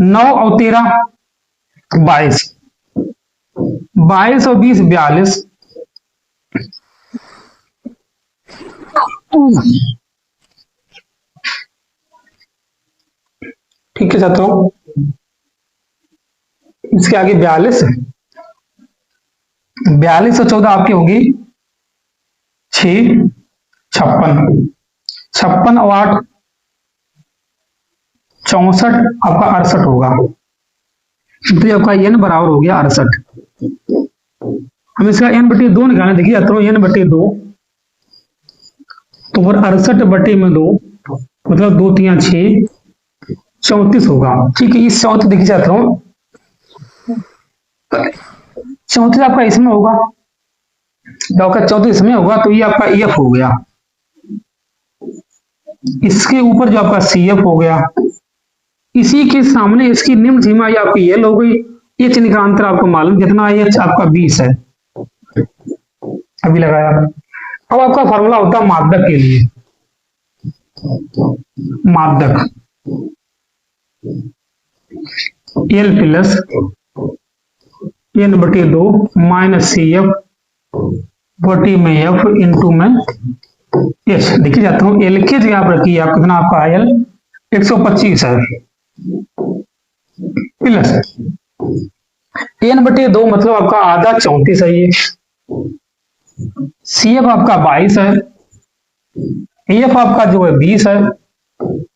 9 और 13 22, 22 और 20 42, ठीक है छात्रों, इसके आगे 42, 42 और 14 आपकी होगी 6 56, 56 और 8 64, आपका 68 होगा, तो आपका n बराबर हो गया 68, हम इसका n/2 निकालें, देखिए छात्रों n/2, तो फिर 68/2 मतलब 2 3 6 34 होगा, ठीक है, इस 34 देखिए छात्रों, 34 आपका इसमें होगा, जब आपका 34 इसमें होगा तो ये आपका EF हो गया, इसके ऊपर जो आपका CF हो गया, इसी के सामने इसकी निम्न सीमा ये आपकी L हो गई, ये चिन्ह का अंतर आपको मालूम कितना है, आपका 20 है, अभी लगाया, अब आपका फॉर्मूला होता है माध्यक के लिए, माध्यक L plus n/2 minus CF बटी में F इंटू में S, देखिए जाता हूँ L की जगह पर रखिए, आप कितना आपका L 125 है, प्लस n/2 मतलब आपका आधा 34 है, ये CF आपका 22 है, EF आपका जो है 20 है,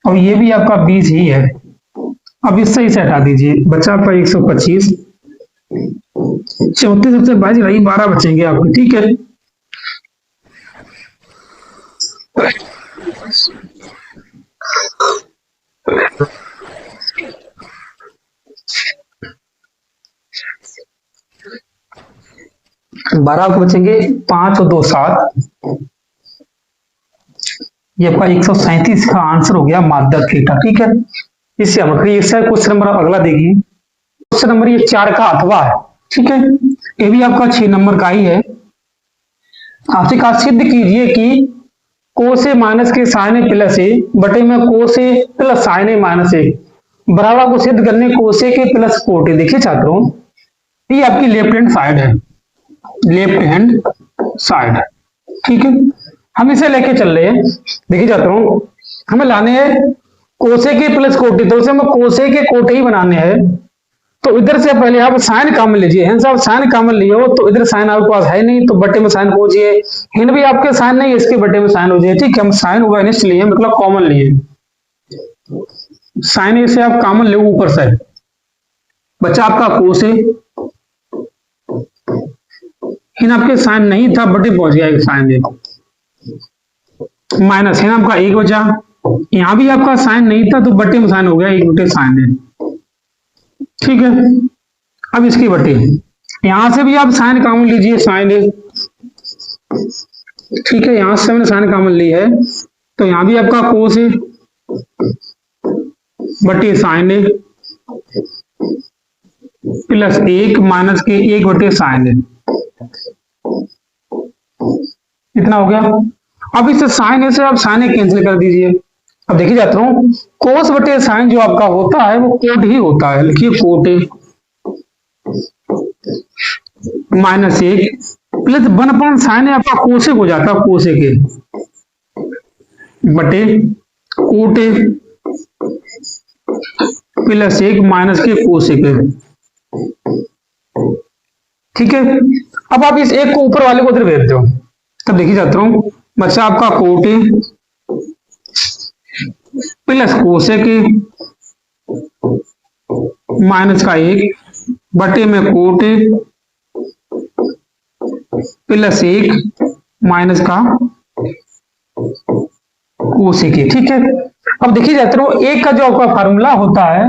और ये भी आपका 20 ही है, अब इससे इसे हटा दीजिए, बचा आपका 125, 34 से 22 घटाइए 12 बचेंगे आपके, ठीक है, बारह को बचेंगे 5 और 2 7, ये आपका 137 का आंसर हो गया माध्यक थीटा, ठीक है, इससे हम क्वेश्चन नंबर अगला देखिए, क्वेश्चन नंबर ये 4 का अथवा है, ठीक है, ये भी आपका 6 नंबर का ही है, आपसे कहा सिद्ध कीजिए कि कोस ए माइनस के साइन ए प्लस ए बटे में कोस ए प्लस साइन ए माइनस ए बराबर को सिद्ध करने कोस ए के प्लस कोट ए, देखिए छात्रों ये आपकी लेफ्ट हैंड साइड है, लेफ्ट हैंड साइड, ठीक है, हम इसे लेके चल रहे हैं, देखिए छात्रों हमें लाने हैं कोसे के प्लस कोटे, तो उसे हमें कोसे के कोटे ही बनाने हैं, तो इधर से पहले आप साइन कॉमन लीजिए, हैं साहब साइन कॉमन लिए हो तो इधर साइन आपके पास है नहीं, तो बटे में साइन पहुंचिए, हिन भी आपके साइन नहीं है, इसके बटे में साइन हो जाए, ठीक है, हम साइन अगेंस्ट लिए मतलब कॉमन लिए, साइन से आप कॉमन ले ऊपर से, बच्चा आपका कोसे, हिन आपके साइन नहीं था बटे पहुंच गया साइन दे, माइनस हिन आपका एक बचा, यहां भी आपका साइन नहीं था तो बटे में साइन हो गया, एक बटे साइन दे, ठीक है, अब इसकी बटे यहां से भी आप साइन कॉमन लीजिए, साइन ए ठीक है, यहां से हमने साइन कॉमन ली है, तो यहां भी आपका कोस है बटे साइन है प्लस 1 माइनस के 1 बटे साइन है। इतना हो गया। अब इसे साइन है से आप साइन ए कैंसिल कर दीजिए। अब देखिए जाता हूं, कोस बटे साइन जो आपका होता है वो कोट ही होता है। लिखिए cot A minus 1 plus 1 sine है आपका कोसेक हो जाता है, कोसेक ए बटे कोट ए प्लस 1 माइनस के कोसेक ए। ठीक है, अब आप इस एक को ऊपर वाले को उधर भेज दो। तब देखिए जाता हूं, बच्चा आपका coat A plus cosec A minus का 1 बटे में कोट ए प्लस 1 माइनस का कोसेक ए। ठीक है, अब देखिए जाते रहो, एक का जो आपका फार्मूला होता है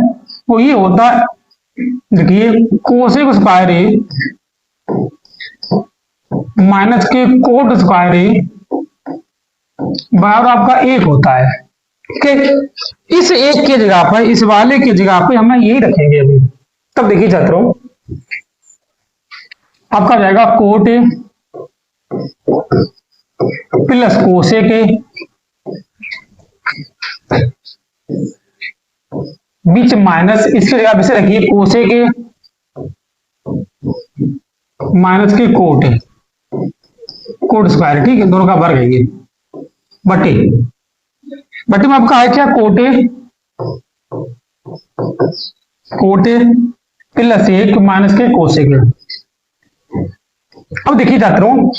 वो ये होता है, देखिए कोसेक स्क्वायर ए माइनस के कोट स्क्वायर ए बराबर आपका 1 होता है। ठीक है, इस एक की जगह पर, इस वाले की जगह पे हम यही रखेंगे अभी। तब देखिए जाते रहो, आपका जाएगा coat A plus cosec A beach minus, इसकी जगह से रखिए कोसेक ए माइनस के कोट ए, कोट स्क्वायर। ठीक है, दोनों का वर्ग है ये बटे बटे में आपका है क्या, कोट ए प्लस 1 माइनस के कोसेक ए। अब देखिए जाते रहो,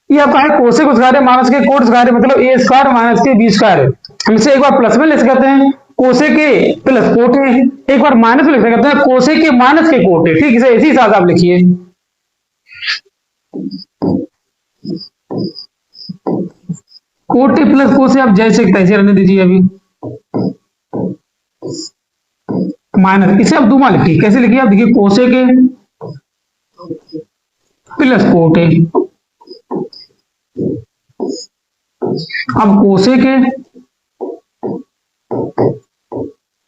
ये आपका है कोसेक स्क्वायर माइनस के कोट स्क्वायर, मतलब ए स्क्वायर माइनस के बी स्क्वायर। हम इसे एक बार प्लस में लिख सकते हैं cosec A plus cot A, एक बार माइनस में लिख सकते हैं कोसेक ए माइनस के कोट ए। ठीक है, इसी हिसाब से आप लिखिए कोट ए प्लस कोसे, आप जैसे तैसे रहने दीजिए अभी, माइनस इसे आप दूमा लिखिए। कैसे लिखिए आप, देखिए cosec A plus cot A, अब कोसेक ए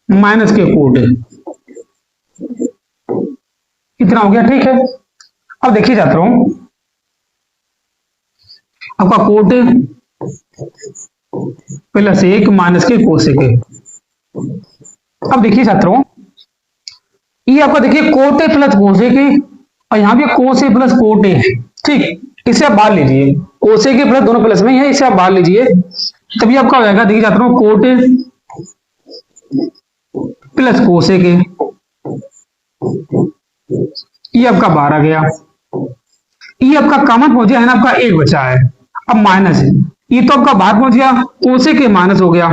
माइनस के कोट ए, इतना हो गया। ठीक है, अब देखिए जाता हूं, आपका कोट ए प्लस 1 माइनस के कोसेक ए। अब देखिए जाता हूं, ये आपका देखिए कोट ए प्लस कोसेक ए, और यहां भी कोस ए प्लस कोट ए है। ठीक, इसे आप बाहर लीजिए, कोसेक ए प्लस दोनों प्लस में है, इसे आप बाहर लीजिए, तभी आपका हो जाएगा। देखिए जाता हूं, कोट ए प्लस कोसेक ए, ये आपका 12 गया, ये आपका कॉमन पहुंच गया है ना, आपका 1 बचा है। अब माइनस है, ये तो आपका बाहर पहुंच गया, कोसेक ए माइनस हो गया।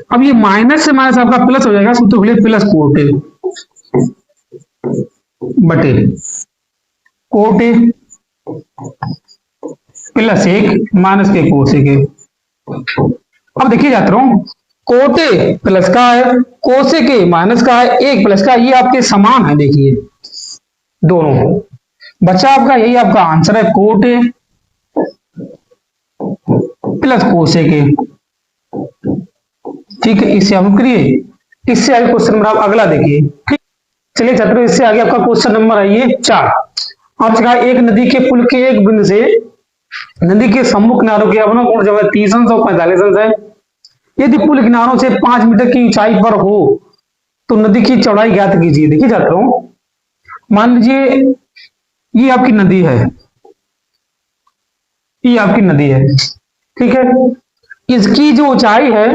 अब ये माइनस से माइनस आपका प्लस हो जाएगा, सूत्र खुले प्लस कोट ए बटे कोट ए प्लस 1 माइनस के कोसेक ए। अब देखिए जाता हूं, कोट ए प्लस का है, कोसेक ए माइनस का है, 1 प्लस का, ये आपके समान है। देखिए दोनों बच्चा आपका, यही आपका आंसर है, coat A plus cosec A. ठीक है, इससे हम करिए, इससे आगे क्वेश्चन नंबर आप अगला देखिए। ठीक, चलिए छात्रों, इससे आगे आपका क्वेश्चन नंबर आइए 4। आपसे कहा एक नदी के पुल के एक बिंदु से नदी के सम्मुख किनारों के अवनों कोण जो है 30 अंश और 45 अंश है। यदि पुल किनारों से 5 मीटर की ऊंचाई पर हो तो नदी की चौड़ाई ज्ञात कीजिए। देखिए छात्रों, मान लीजिए ये आपकी नदी है, ये आपकी नदी है। ठीक है, इसकी जो ऊंचाई है,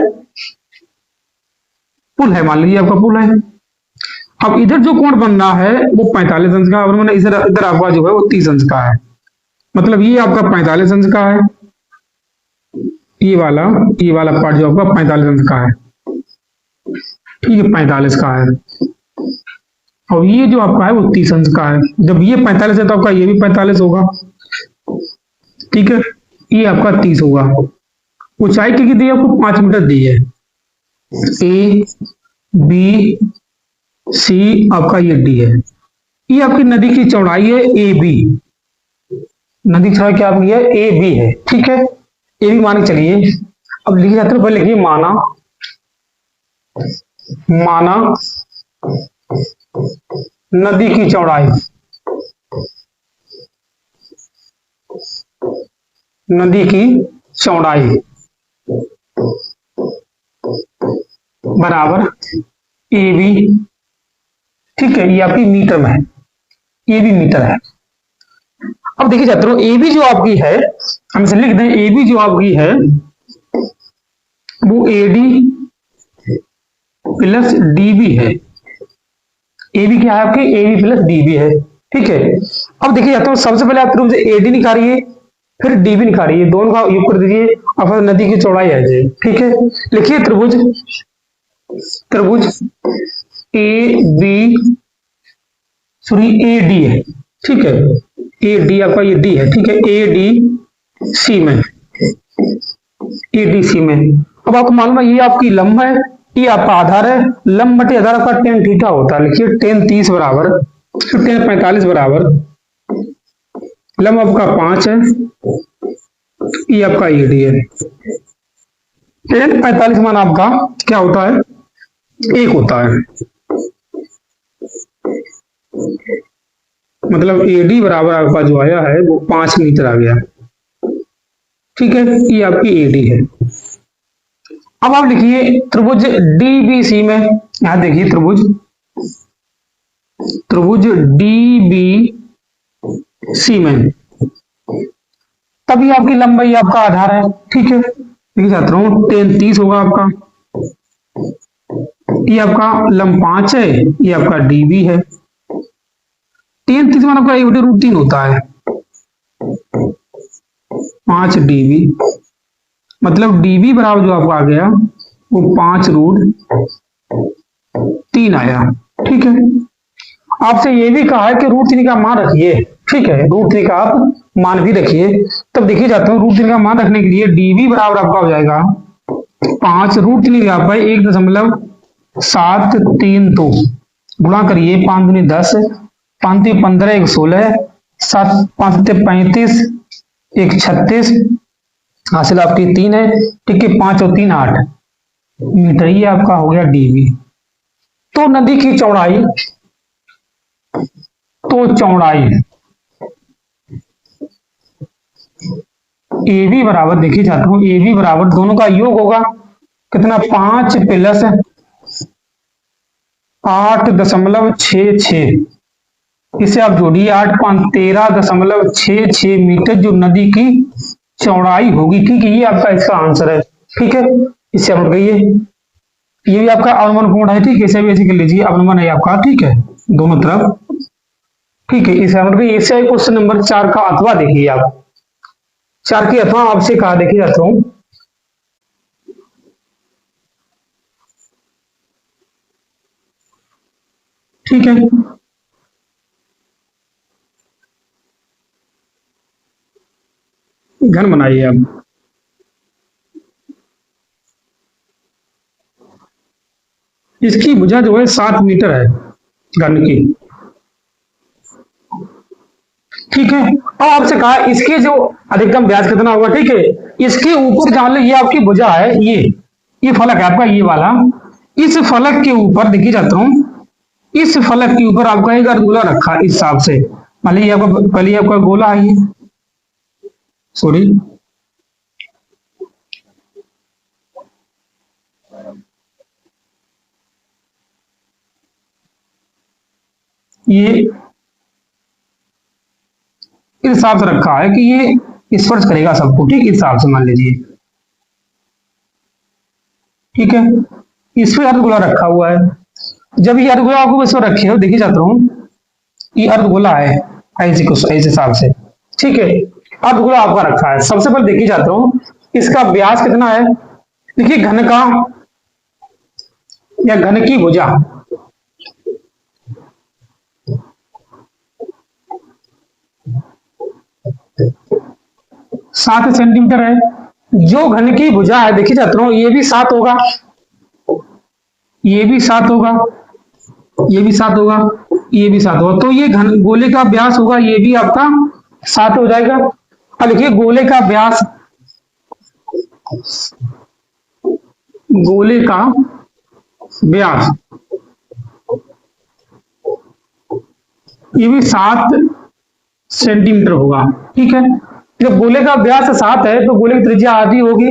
पुल है, मान लीजिए आपका पुल है। अब इधर जो कोण बन रहा है वो 45 अंश का, और मैंने इधर आपका जो है वो 30 अंश का है। मतलब ये आपका 45 अंश का है, ये वाला पार्ट जो आपका 45 अंश का है। ठीक है, 45 का है, और ये जो आपका है वो 30 अंश का है। जब ये 45 है तो आपका ये भी 45 होगा। ठीक है, ये आपका 30 होगा। ऊंचाई कितनी दी है आपको, 5 मीटर दी है। ए बी सी आपका ये डी है, ये आपकी नदी की चौड़ाई है ए बी। नदी की चौड़ाई क्या आपकी है, ए बी है, ठीक है, ए बी मान के चलिए। अब लिखिए जाते हैं, पहले लिखिए माना, माना नदी की चौड़ाई, नदी की चौड़ाई बराबर ए बी, ठीक है, ये आपकी मीटर में है, ये भी मीटर है। अब देखिए छात्रों, ए बी जो आपकी है, हम इसे लिख दें, ए बी जो आपकी है वो A D plus D B है। ए बी क्या है आपके, A B plus D B है, ठीक है। अब देखिए छात्रों, सबसे पहले आप त्रिभुज ए डी निकालिए, फिर डी बी निकालिए, दोनों का योग कर दीजिए, अब नदी की चौड़ाई आ जाए, ठीक है। लिखिए त्रिभुज, त्रिभुज A B sorry A D है, ठीक है, ए डी आपका ये डी है, ठीक है, ए डी सी में, ए डी सी में। अब आपको मालूम है ये आपकी लंब है, ये आपका आधार है, लंब बटे आधार आपका टेन थीटा होता है। लिखिए टेन 30 बराबर, फिर टेन 45 बराबर, लंब आपका 5 है, ये आपका ए डी है। टेन 45 मान आपका क्या होता है, 1 होता है, मतलब ए डी बराबर आपका जो आया है वो 5 मीटर आ गया, ठीक है, ये आपकी ए डी है। अब आप लिखिए त्रिभुज डी बी सी में, यहां देखिए त्रिभुज, त्रिभुज डी बी सी में, तभी आपकी लंबाई आपका आधार है, ठीक है। देखिए छात्रों, टेन 30 होगा आपका, ये आपका लंब 5 है, ये आपका डी बी है। टेन 30 मान आपका एक बटे रूट 3 होता है, 5 डी बी, मतलब डी बी बराबर जो आपका आ गया वो 5 रूट 3 आया, ठीक है। आपसे ये भी कहा है कि रूट 3 का मान रखिए, ठीक है, रूट 3 का आप मान भी रखिए। तब देखिए जाता हूँ, रूट 3 का मान रखने के लिए डी बी बराबर आपका हो जाएगा 5 रूट 3 आप भाई 1.732 गुणा करिए, 5 दूनी 10, 5 3 15, 1 16, 7 5 7 35, 1 36, हासिल आपकी 3 है, ठीक है, 5 और 3 8 मीटर, ये आपका हो गया डीबी। तो नदी की चौड़ाई, तो चौड़ाई ए बी बराबर, देखिए चाहता हूं, ए बी बराबर दोनों का योग होगा कितना, 5 प्लस 8.66, इसे आप जोड़िए, 8 5 13.66 मीटर जो नदी की चौड़ाई होगी, ठीक है, ये आपका इसका आंसर है, ठीक है। इससे आप गइए, ये भी आपका अवनमन कोण है, ठीक है, इसे भी ऐसे कर लीजिए, अवनमन है आपका, ठीक है, दोनों तरफ, ठीक है। इसे आप गइए, इससे क्वेश्चन नंबर 4 का अथवा देखिए आप, 4 की अथवा आपसे कहा, देखिए जाता हूं, ठीक है, घन बनाइए आप, इसकी भुजा जो है 7 मीटर है घन की, ठीक है। और आपसे कहा इसके जो अधिकतम व्यास कितना होगा, ठीक है, इसके ऊपर जान लो, ये आपकी भुजा है, ये फलक है आपका, ये वाला, इस फलक के ऊपर देखिए जाता हूं, इस फलक के ऊपर आपका एक अर्धगोला रखा इस हिसाब से, मान लीजिए आपका पहले आपका गोला है, ये सॉरी, ये इस हिसाब से रखा है कि ये स्पर्श करेगा सबको, ठीक, इस हिसाब से मान लीजिए, ठीक है, इस पे अर्धगोला रखा हुआ है। जब ये अर्धगोला आपको इस पर रखे हो, देखिए जाता हूं, ये अर्धगोला है ऐसे कुछ इस हिसाब से, ठीक है, अर्धगोला आपका रखा है। सबसे पहले देखिए जाता हूं, इसका व्यास कितना है, देखिए घन का या घन की भुजा, 7 सेंटीमीटर है। जो घन की भुजा है, देखिए जाता हूं, ये भी 7 होगा, ये भी 7 होगा, ये भी 7 होगा, ये भी 7 होगा, तो ये घन गोले का व्यास होगा, ये भी आपका 7 हो जाएगा। अब लिखिए गोले का व्यास, गोले का व्यास ये भी 7 सेंटीमीटर होगा। ठीक है, जब गोले का व्यास 7 है तो गोले की त्रिज्या आधी होगी।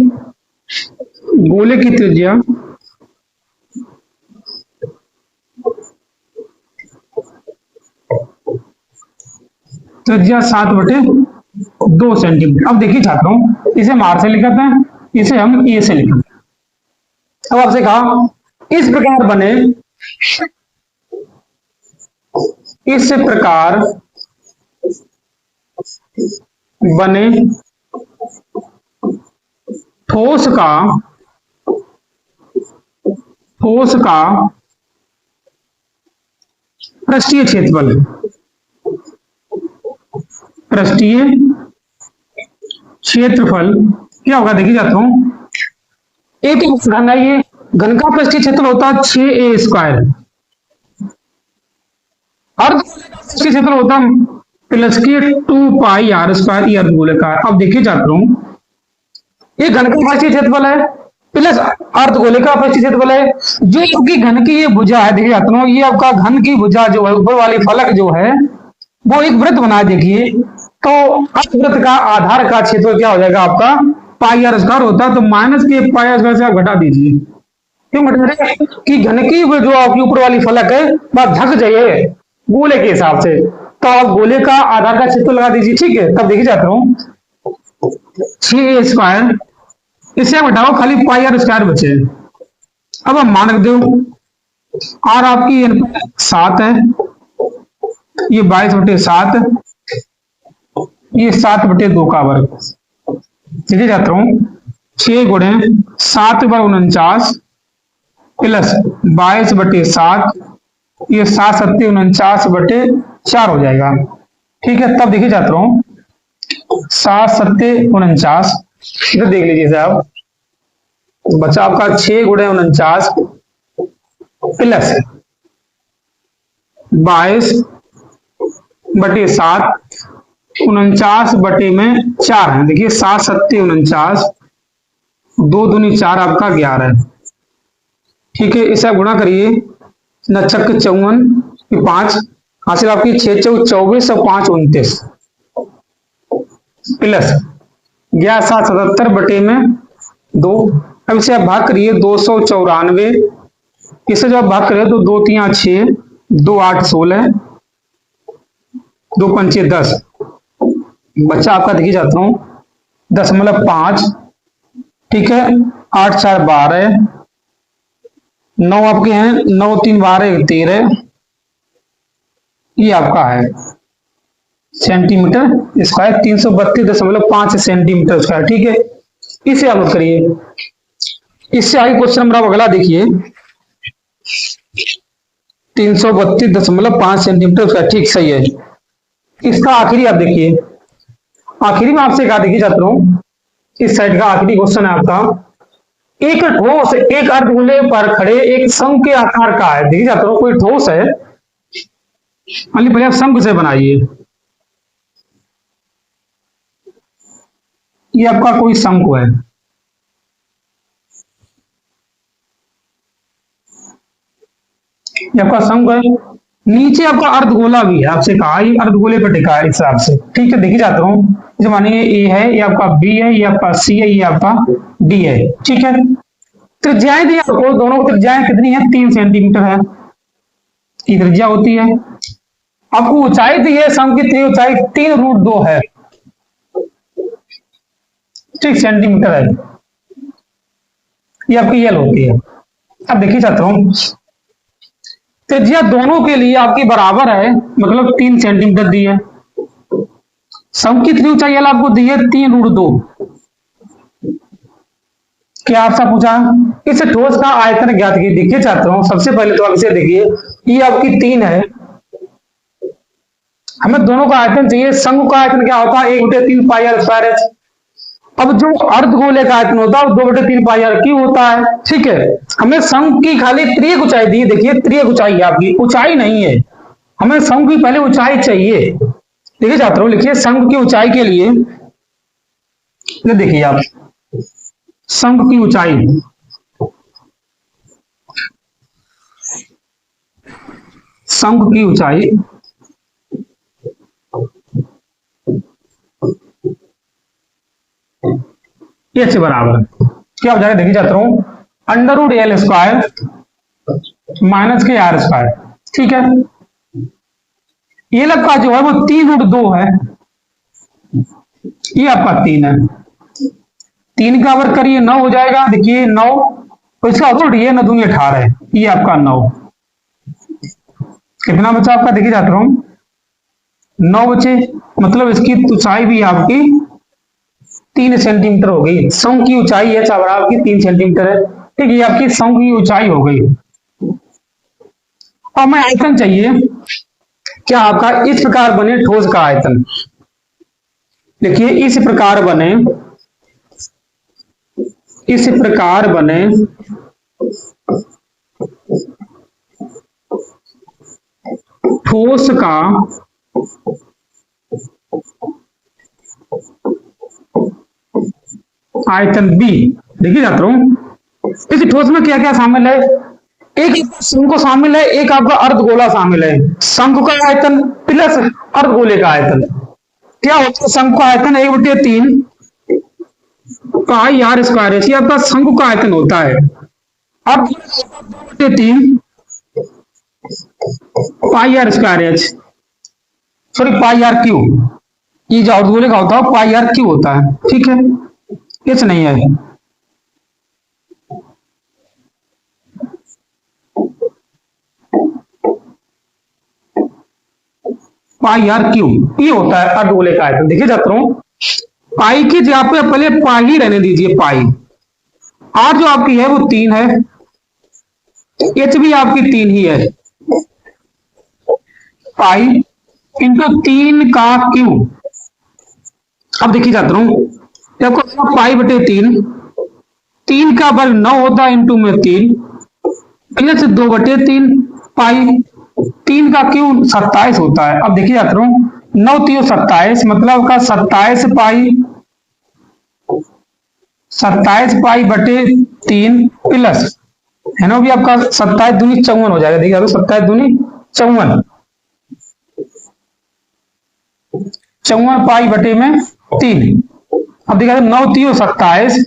गोले की त्रिज्या त्रिज्या 7/2 सेंटीमीटर। अब देखिए छात्रों, इसे हम आर से लिखते हैं, इसे हम ए से लिखते हैं। अब आपसे कहा इस प्रकार बने, इस प्रकार बने ठोस का पृष्ठीय क्षेत्रफल, पृष्ठीय क्षेत्रफल क्या होगा देखिए जाता हूं। एक घन है, ये घन का पृष्ठीय क्षेत्रफल होता है 6a², अर्ध पृष्ठीय क्षेत्रफल होता है प्लस के 2πr² ये अर्धगोलाकार। अब देखिए छात्रों, ये घन का पृष्ठीय क्षेत्रफल है प्लस अर्धगोले का पृष्ठीय क्षेत्रफल है। जो आपकी घन की ये भुजा है, देखिए छात्रों, ये आपका घन की भुजा जो है, ऊपर वाली फलक जो है वो एक वृत्त बना देखिए, तो अर्धवृत्त का आधार का क्षेत्रफल क्या हो जाएगा आपका πr² होता है, तो माइनस के πr² से आप घटा दीजिए। क्यों घटा रहे कि घन की जो आपकी ऊपर वाली फलक है वह झक जाइए गोले के हिसाब से, तो आप गोले का आधार का क्षेत्रफल लगा दीजिए। ठीक है, तब देखिए जाता हूं 6a², इससे आप घटाओ खाली πr² बचे। अब हम मान रख दो आर आपकी 7 है, ये 22/7, ये 7/2 का वर्ग। देखिए जाता हूं 6 गुणे 7×49 प्लस 22/7, ये 7×7=49/4 हो जाएगा। ठीक है, तब देखिए जाता हूं 7×7=49, इधर देख लीजिए साहब, बचा आपका 6×49 प्लस 22/7, 49/4 है। देखिए 7×7=49, 2 दूनी 4 आपका 11 है। ठीक है, इसे आप गुणा करिए, 9×6 54, 5 हासिल आपकी 6×4 24 और 5 29 प्लस 11×7=77/2। अब इसे आप भाग करिए 294, इसे जब आप भाग करिए तो 2 3 6, 2 8 16, 2 5 10, बच्चा आपका देखिए जाता हूं 10.5। ठीक है, 8 4 12, 9 आपके हैं, 9 3 12 13, ये आपका है सेंटीमीटर स्क्वायर, 332.5 सेंटीमीटर स्क्वायर। ठीक है, इसे आप लोग करिए। इससे आगे क्वेश्चन नंबर अगला देखिए, 332.5 सेंटीमीटर स्क्वायर। ठीक, सही है। इसका आखिरी आप देखिए, आखिरी में आपसे कहा, देखिए छात्रों इस साइड का आखिरी क्वेश्चन है आपका, एक ठोस एक अर्धगोले पर खड़े एक शंख के आकार का है। देखिए छात्रों, कोई ठोस है, पहले आप शंख से बनाइए, ये आपका कोई शंख है, ये आपका शंख है, नीचे आपका अर्धगोला भी है, आपसे कहा ये अर्धगोले पर टिका है इस हिसाब से। ठीक है, देखिए जाता हूं, जैसे मानिए ए है, ये आपका बी है, ये आपका सी है, ये आपका डी है। ठीक है, त्रिज्याएं दी आपको, दोनों की त्रिज्याएं कितनी है, 3 सेंटीमीटर है की त्रिज्या होती है। आपको ऊंचाई दी है, शंख की ऊंचाई 3√2 है, 6 सेंटीमीटर है, ये आपकी यल होती है। अब देखिए जाता हूं, त्रिज्या दोनों के लिए आपकी बराबर है, मतलब 3 सेंटीमीटर दी है। शंख की ऊंचाई यल आपको दी है 3√2। क्या आपसे पूछा इस ठोस का आयतन ज्ञात कीजिए। देखिए चाहता हूं, सबसे पहले तो आप इसे देखिए, ये आपकी 3 है, हमें दोनों का आयतन चाहिए। शंख का आयतन क्या होता है, 1/3 πr²। अब जो अर्धगोले का आयतन होता है वो 2/3 πr³ होता है। ठीक है, हमें शंख की खाली त्रियक ऊंचाई दी, देखिए त्रियक ऊंचाई है आपकी, ऊंचाई नहीं है, हमें शंख की पहले ऊंचाई चाहिए। देखिए छात्रों, लिखिए शंख की ऊंचाई के लिए, ये देखिए आप, शंख की ऊंचाई, शंख की ऊंचाई एच बराबर क्या हो जाएगा, देखिए छात्रों, under root L square minus के आर स्क्वायर। ठीक है, एल आपका जो है वो 3√2 है, ये आपका 3 है, 3 का वर्ग करिए 9 हो जाएगा, देखिए 9, तो इसका रूट ये 9 दूनी 18 है, ये आपका 9, कितना बचा आपका, देखिए छात्रों 9 बचे, मतलब इसकी ऊंचाई भी आपकी 3 सेंटीमीटर हो गई। शंख की ऊंचाई है बराबर आपकी 3 सेंटीमीटर है। ठीक है, ये आपकी शंख की ऊंचाई हो गई। अब हमें आयतन चाहिए, क्या आपका इस प्रकार बने ठोस का आयतन, देखिए इस प्रकार बने, इस प्रकार बने ठोस का आयतन बी। देखिए छात्रों, इस ठोस में क्या क्या शामिल है, एक शंख शामिल है, एक आपका अर्धगोला शामिल है। शंख का आयतन प्लस अर्धगोले का आयतन क्या होता है, शंख का आयतन 1/3 पाई आर स्क्वायर एच, आपका शंख का आयतन होता है। अब 2/3 pi r square H, sorry pi r cube, ये जो अर्धगोले का होता है पाई आर क्यू होता है। ठीक है, एच नहीं है, पाई आर क्यू, ये होता है अर्धगोले का आयतन। देखिए छात्रों, पाई की जगह पे पहले पाई ही रहने दीजिए, पाई, आर जो आपकी है वो 3 है, एच भी आपकी 3 ही है, पाई इंटू 3 का क्यू। अब देखिए छात्रों, आपको पाई/3, 3 का वर्ग 9 होता है, इंटू में 3 प्लस 2/3 पाई, 3 का क्यू 27 होता है। अब देखिए छात्रों, 9 3 27, मतलब का 27 पाई, 27 पाई बटे 3 प्लस है ना, भी आपका 27 दूनी 54 हो जाएगा। देखिए 27 दूनी 54, 54 पाई बटे में 3। अब देखिए 9 3 27,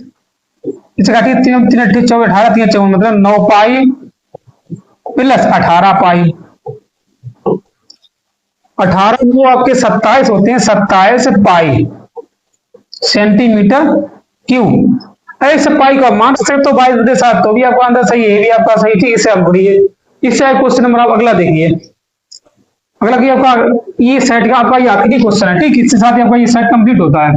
इसे काटिए 3 3 8 14 18 3 54, मतलब 9 पाई प्लस 18 पाई, 18 वो आपके 27 होते हैं, 27 पाई सेंटीमीटर क्यूब। इस पाई का मान सकते तो 22/7, तो भी आपका आंसर सही है, ये भी आपका सही। ठीक, इससे आप बढ़िए, इससे क्वेश्चन नंबर आप अगला देखिए, अगला कि आपका ये सेट का आपका ये आखिरी क्वेश्चन है। ठीक, इसके साथ ही आपका ये सेट कंप्लीट होता है।